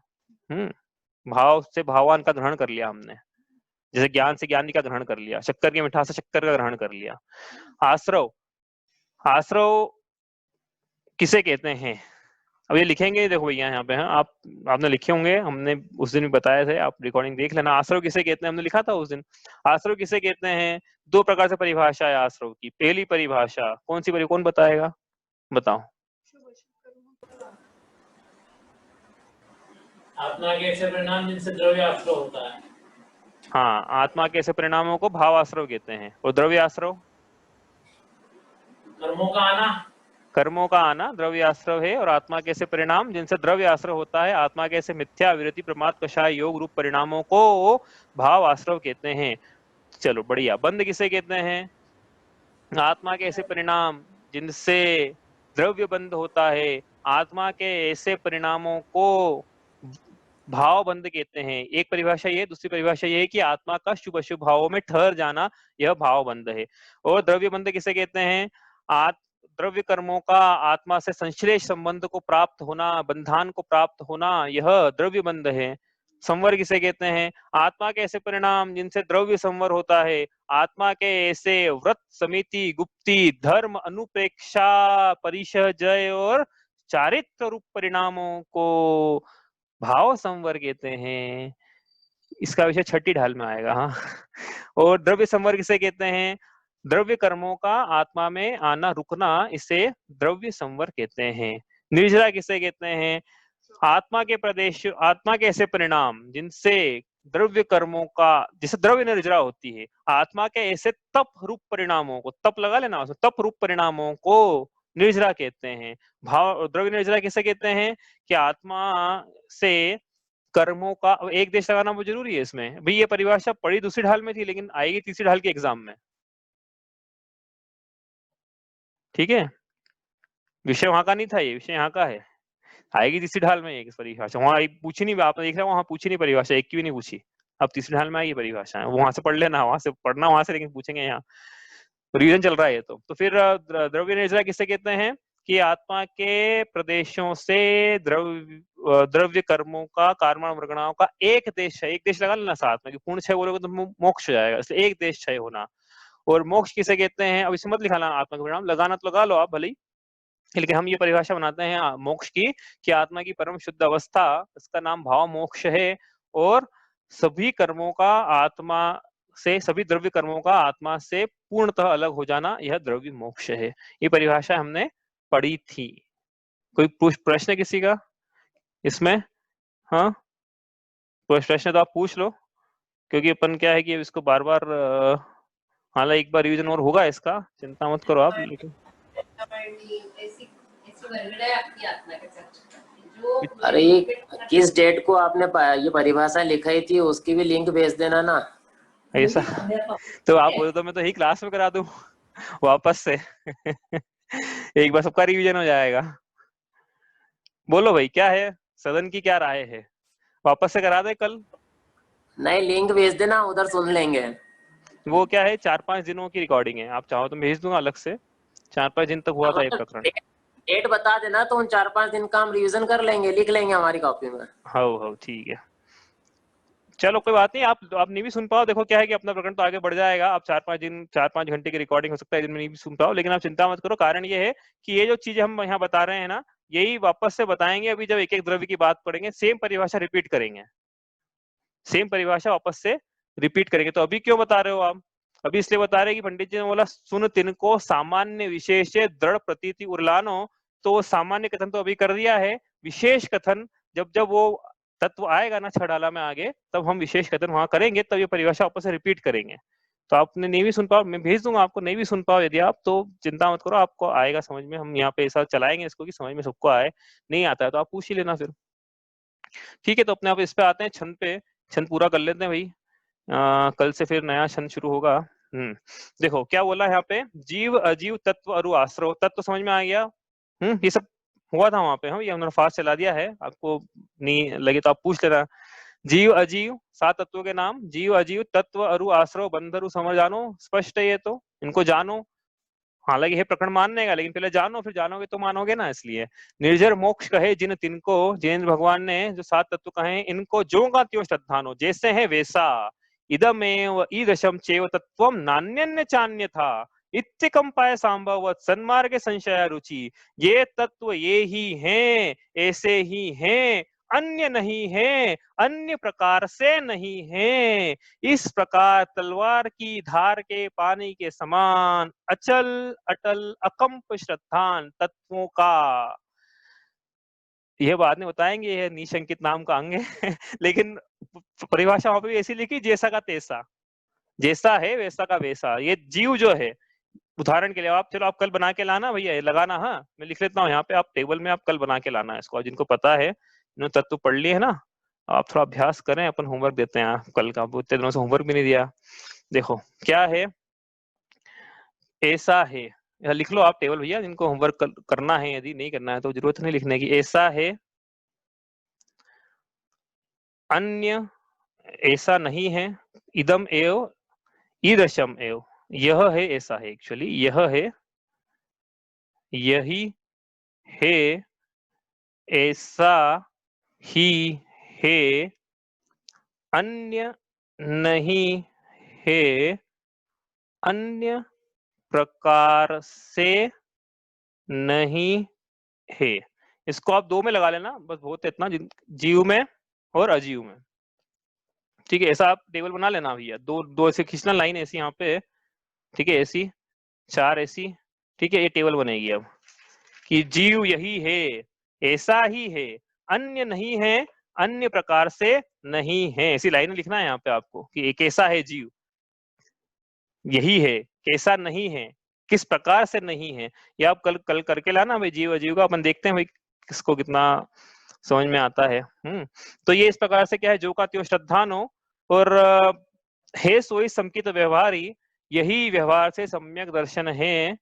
भाव से भावान का ग्रहण कर लिया हमने, जैसे ज्ञान से ज्ञानी का ग्रहण कर लिया, शक्कर की मिठास से शक्कर का ग्रहण कर लिया। आश्रव किसे कहते हैं, अब ये लिखेंगे, देखो भैया यहाँ पे है, आपने लिखे होंगे, हमने उस दिन भी बताए थे, आप रिकॉर्डिंग देख लेना। आश्रव किसे कहते हैं हमने लिखा था उस दिन। आश्रव किसे कहते हैं, 2 प्रकार से परिभाषा है आश्रव की। पहली परिभाषा कौन सी, कौन बताएगा, बताओ। आत्मा के ऐसे परिणाम जिनसे द्रव्य आश्रय होता है। हाँ, आत्मा के ऐसे परिणामों को भाव आश्रव कहते हैं। और द्रव्य आश्रव, कर्मों का आना द्रव्य आश्रव है, और आत्मा के ऐसे परिणाम जिनसे द्रव्य आश्रव होता है, आत्मा के ऐसे मिथ्या विरति प्रमाद कषाय योग रूप परिणामों को भाव आश्रव कहते हैं। चलो बढ़िया। बंध किसे कहते हैं, आत्मा के ऐसे परिणाम जिनसे द्रव्य बंध होता है, आत्मा के ऐसे परिणामों को भाव बंध कहते हैं। एक परिभाषा ये, दूसरी परिभाषा ये है कि आत्मा का शुभ अशुभ भावों में ठहर जाना, यह भाव बंध है। और द्रव्य बंध किसे कहते हैं? द्रव्य कर्मों का आत्मा से संश्लेष संबंध को प्राप्त होना, बंधान को प्राप्त होना, यह द्रव्य बंध है। संवर किसे कहते हैं? आत्मा के ऐसे परिणाम जिनसे द्रव्य संवर होता है, आत्मा के ऐसे व्रत, समिति, गुप्ति, धर्म, अनुप्रेक्षा, परिशह, जय और चारित्र रूप परिणामों को भाव संवर कहते हैं। इसका विषय छठी ढाल में आएगा। हाँ। और द्रव्य संवर किसे कहते हैं? द्रव्य कर्मों का आत्मा में आना रुकना, इसे द्रव्य संवर कहते हैं। निर्जरा किसे कहते हैं? आत्मा के प्रदेश, आत्मा के ऐसे परिणाम जिनसे द्रव्य कर्मों का, जिसे द्रव्य निर्जरा होती है, आत्मा के ऐसे तप रूप परिणामों को, तप लगा लेना, तप रूप परिणामों को निर्जरा कहते हैं। भाव द्रव्य निर्जरा किसे कहते हैं? कि आत्मा से कर्मों का, एक देश लगाना बहुत जरूरी है इसमें भाई। ये परिभाषा पढ़ी दूसरी ढाल में थी, लेकिन आएगी तीसरी ढाल के एग्जाम में। ठीक है, विषय वहां का नहीं था, ये विषय यहाँ का है। आएगी तीसरी ढाल में एक परिभाषा, वहां पूछी नहीं, आपने देख रहे हो वहां पूछी नहीं परिभाषा, एक की भी नहीं पूछी। अब तीसरी ढाल में आएगी परिभाषा, वहां से पढ़ लेना, वहां से पढ़ना वहां से, लेकिन पूछेंगे यहाँ, रीजन चल रहा है ये तो फिर द्रव्य निर्जरा किसे कहते हैं? कि आत्मा के प्रदेशों से द्रव्य कर्मों का, कार्मा वर्गणाओं का एक देश है, एक देश लगा लेना साथ में, कि पूर्ण क्षय बोलोगे तो मोक्ष हो जाएगा, इसलिए एक देश क्षय होना। और मोक्ष किसे कहते हैं? अब इसमें मत लिखाना आत्मा का परिणाम, लगाना तो लगा लो आप भले ही, लेकिन हम ये परिभाषा बनाते हैं मोक्ष की, कि आत्मा की परम शुद्ध अवस्था, इसका नाम भाव मोक्ष है। और सभी कर्मों का आत्मा से, सभी द्रव्य कर्मों का आत्मा से पूर्णतः अलग हो जाना, यह द्रव्य मोक्ष है। ये परिभाषा हमने पढ़ी थी। कोई प्रश्न किसी का इसमें? हाँ, कोई प्रश्न तो आप पूछ लो, क्योंकि अपन क्या है कि इसको बार बार, हालांकि एक बार रिवीजन और होगा इसका, चिंता मत करो आप। लेकिन अरे किस डेट को आपने ये परिभाषा लिखाई थी, उसकी भी लिंक भेज देना ना। ऐसा तो आप बोलो तो मैं तो यही क्लास में करा दूं वापस से एक बार सबका रिवीजन हो जाएगा। बोलो भाई, क्या है सदन की, क्या राय है? वापस से करा दे कल? नहीं, लिंक भेज देना, उधर सुन लेंगे। वो क्या है, 4-5 दिनों की रिकॉर्डिंग है, आप चाहो तो भेज दूंगा अलग से। 4-5 दिन तक हुआ था ये प्रकरण। डेट बता देना तो उन 4-5 दिन का हम रिवीजन कर लेंगे, लिख लेंगे हमारी कॉपी में। हाँ ठीक है, चलो कोई बात नहीं। आप नहीं भी सुन पाओ, देखो क्या है कि अपना प्रकरण तो आगे बढ़ जाएगा। आप 4-5 घंटे की रिकॉर्डिंग हो सकता है, दिन में नहीं भी सुन पाओ, लेकिन आप चिंता मत करो। कारण ये है कि ये जो चीजें हम यहाँ बता रहे हैं ना, यही वापस से बताएंगे अभी जब एक एक द्रव्य की बात पढ़ेंगे, सेम परिभाषा रिपीट करेंगे, सेम परिभाषा वापस से रिपीट करेंगे। तो अभी क्यों बता रहे हो आप? अभी इसलिए बता रहे हैं कि पंडित जी ने बोला सुन तिनको सामान्य विशेष दृढ़ प्रतीति उर्लानो, तो सामान्य कथन तो अभी कर दिया है, विशेष कथन जब जब वो तत्व आएगा ना छड़ाला में आगे, तब हम विशेष कथन वहां करेंगे, तब ये परिभाषा वापस से रिपीट करेंगे। तो आपने नहीं भी सुन पाओ, मैं भेज दूंगा आपको, नहीं भी सुन पाओ यदि आप, तो चिंता मत करो, आपको आएगा समझ में। हम यहाँ पे ऐसा चलाएंगे इसको कि समझ में सबको आए, नहीं आता है तो आप पूछ ही लेना फिर। ठीक है, तो अपने आप इस पे आते हैं, छंद पे। छंद पूरा कर लेते हैं भाई, कल से फिर नया छंद शुरू होगा। देखो क्या बोला है यहाँ पे, जीव अजीव तत्व अरु आश्रव, तत्व समझ में आ गया। ये सब हुआ था वहां पे, हम ये हमने फास्ट चला दिया है, आपको नहीं लगे तो आप पूछ लेना। जीव अजीव 7 तत्वों के नाम, जीव अजीव तत्व अरु आश्रव बंधरु समझ जानो, स्पष्ट है ये तो, इनको जानो। हालांकि है प्रकरण मानने का, लेकिन पहले जानो, फिर जानोगे तो मानोगे ना, इसलिए। निर्जर मोक्ष कहे जिन तिनको, जिनेंद्र भगवान ने जो 7 तत्व कहे, इनको जो का त्यों श्रद्धानो, जैसे है वैसा। इदमेव ईदशम चैव तत्वम नान्यन्य चान्य था, इत्यकंपाय संभवत सन्मार्ग संशय रुचि। ये तत्व ये ही हैं, ऐसे ही हैं, अन्य नहीं है, अन्य प्रकार से नहीं है। इस प्रकार तलवार की धार के पानी के समान अचल अटल अकंप श्रद्धान तत्वों का, यह बाद में बताएंगे, यह निशंकित नाम का अंग है लेकिन परिभाषा वहां पे भी ऐसी लिखी, जैसा का तैसा, जैसा है वैसा का वैसा। ये जीव जो है, उदाहरण के लिए आप, चलो आप कल बना के लाना भैया, लगाना। हाँ, मैं लिख लेता हूँ यहाँ पे, आप टेबल में आप कल बना के लाना इसको, जिनको पता है, इन्होंने तत्व पढ़ लिए है ना, आप थोड़ा अभ्यास करें, अपन होमवर्क देते हैं कल का, इतने दिनों से होमवर्क भी नहीं दिया। देखो क्या है, ऐसा है, लिख लो आप टेबल भैया, जिनको होमवर्क करना है, यदि नहीं करना है तो जरूरत नहीं लिखने की। ऐसा है अन्य ऐसा नहीं है, इदम एव ईदृशम एव, यह है ऐसा है, एक्चुअली यह है, यही है, ऐसा ही है, अन्य नहीं है, अन्य प्रकार से नहीं है। इसको आप दो में लगा लेना, बस बहुत है इतना, जीव में और अजीव में। ठीक है, ऐसा आप टेबल बना लेना भैया, दो दो ऐसे खींचना, लाइन ऐसी यहाँ पे, ठीक है, ऐसी 4 ऐसी, ठीक है, ये टेबल बनेगी अब कि जीव यही है, ऐसा ही है, अन्य नहीं है, अन्य प्रकार से नहीं है, ऐसी लाइन लिखना है यहाँ पे आपको कि एक ऐसा है जीव, यही है, कैसा नहीं है, किस प्रकार से नहीं है। ये आप कल कल करके लाना भाई, जीव अजीव का अपन देखते हैं भाई किसको कितना समझ में आता है। तो ये इस प्रकार से क्या है, जो का त्यों श्रद्धानो, और हे सोई संकित व्यवहारी, यही व्यवहार से सम्यक दर्शन है।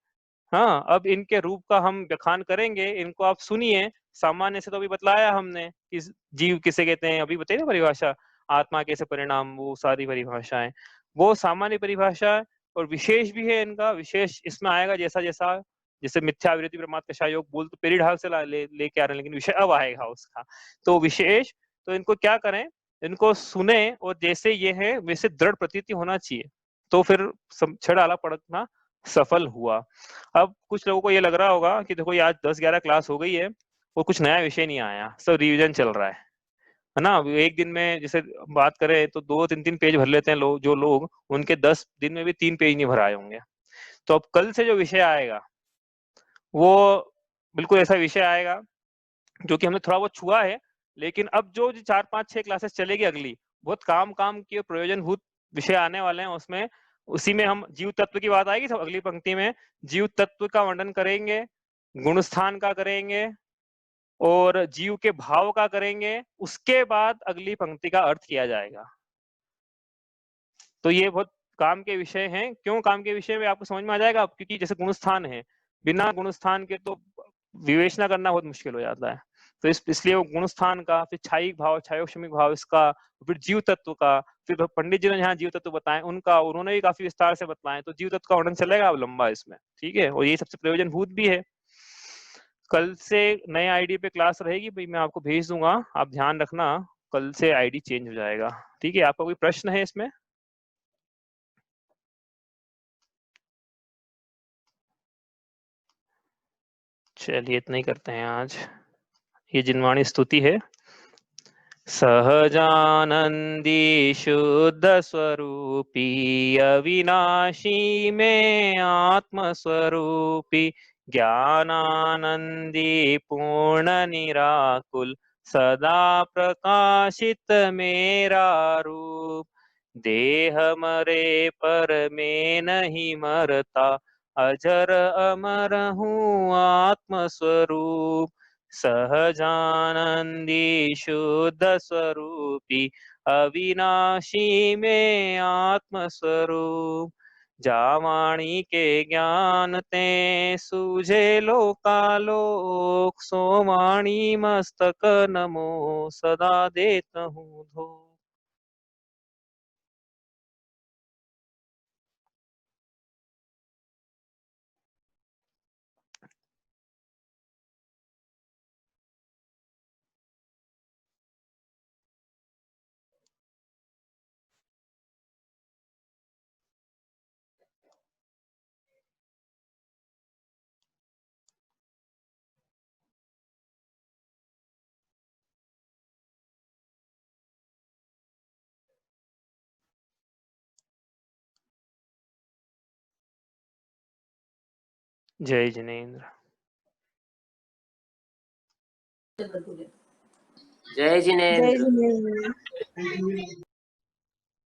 हाँ, अब इनके रूप का हम व्याख्यान करेंगे, इनको आप सुनिए। सामान्य से तो अभी बतलाया हमने कि जीव किसे कहते हैं, अभी बताइए ना परिभाषा, आत्मा कैसे परिणाम, वो सारी परिभाषाएं, वो सामान्य परिभाषा, और विशेष भी है इनका, विशेष इसमें आएगा जैसा जैसा, जैसे मिथ्या विरोधी प्रमाद कषाय योग बोल तो पेरी ढाल से लेके आ रहे हैं, लेकिन विषय अब आएगा उसका, तो विशेष, तो इनको क्या करें, इनको सुने, और जैसे ये है वैसे दृढ़ प्रतीति होना चाहिए, तो फिर छड़ आला पड़कना सफल हुआ। अब कुछ लोगों को ये लग रहा होगा कि देखो ये आज 10-11 क्लास हो गई है, वो कुछ नया विषय नहीं आया, सब रिवीजन चल रहा है ना। एक दिन में जैसे बात करें तो 2-3 पेज भर लेते हैं लोग, जो लोग उनके 10 दिन में भी 3 पेज नहीं भराए होंगे। तो अब कल से जो विषय आएगा वो बिल्कुल ऐसा विषय आएगा जो कि हमने थोड़ा बहुत छुआ है, लेकिन अब जो 4-5-6 क्लासेस चलेगी अगली, बहुत काम के प्रयोजनभूत विषय आने वाले हैं उसमें। उसी में हम जीव तत्व की बात आएगी, सब अगली पंक्ति में जीव तत्व का वर्णन करेंगे, गुण स्थान का करेंगे, और जीव के भाव का करेंगे, उसके बाद अगली पंक्ति का अर्थ किया जाएगा। तो ये बहुत काम के विषय हैं। क्यों काम के विषय में आपको समझ में आ जाएगा, क्योंकि जैसे गुण स्थान है, बिना गुण स्थान के तो विवेचना करना बहुत मुश्किल हो जाता है। तो इसलिए वो गुण स्थान का, फिर छायिक भाव, छायोक्षमिक भाव इसका, फिर जीव तत्व का, फिर पंडित जी ने जहाँ जीव तत्व बताए उनका, उन्होंने भी काफी विस्तार से बताए, तो जीव तत्व का वर्णन चलेगा अब लंबा इसमें, ठीक है, और ये सबसे प्रयोजनभूत भी है। कल से नए आईडी पे क्लास रहेगी भाई, मैं आपको भेज दूंगा, आप ध्यान रखना, कल से आईडी चेंज हो जाएगा, ठीक है। आपका कोई प्रश्न है इसमें? चलिए इतना ही करते हैं आज। ये जिनवाणी स्तुति है। सहजानंदी शुद्ध स्वरूपी अविनाशी में आत्म स्वरूपी ज्ञानानंदी पूर्ण निराकुल सदा प्रकाशित मेरा रूप। देह मरे पर मैं नहीं मरता, अजर अमर हूँ आत्म स्वरूप। सहजानंदी शुद्ध स्वरूपी अविनाशी में आत्म स्वरूप। जावाणी के ज्ञान ते सूझे लोकालोक, सोवाणी मस्तक नमो सदा देत हूँ धो। जय जिनेन्द्र। जय जिनेन्द्र। जय जिनेन्द्र।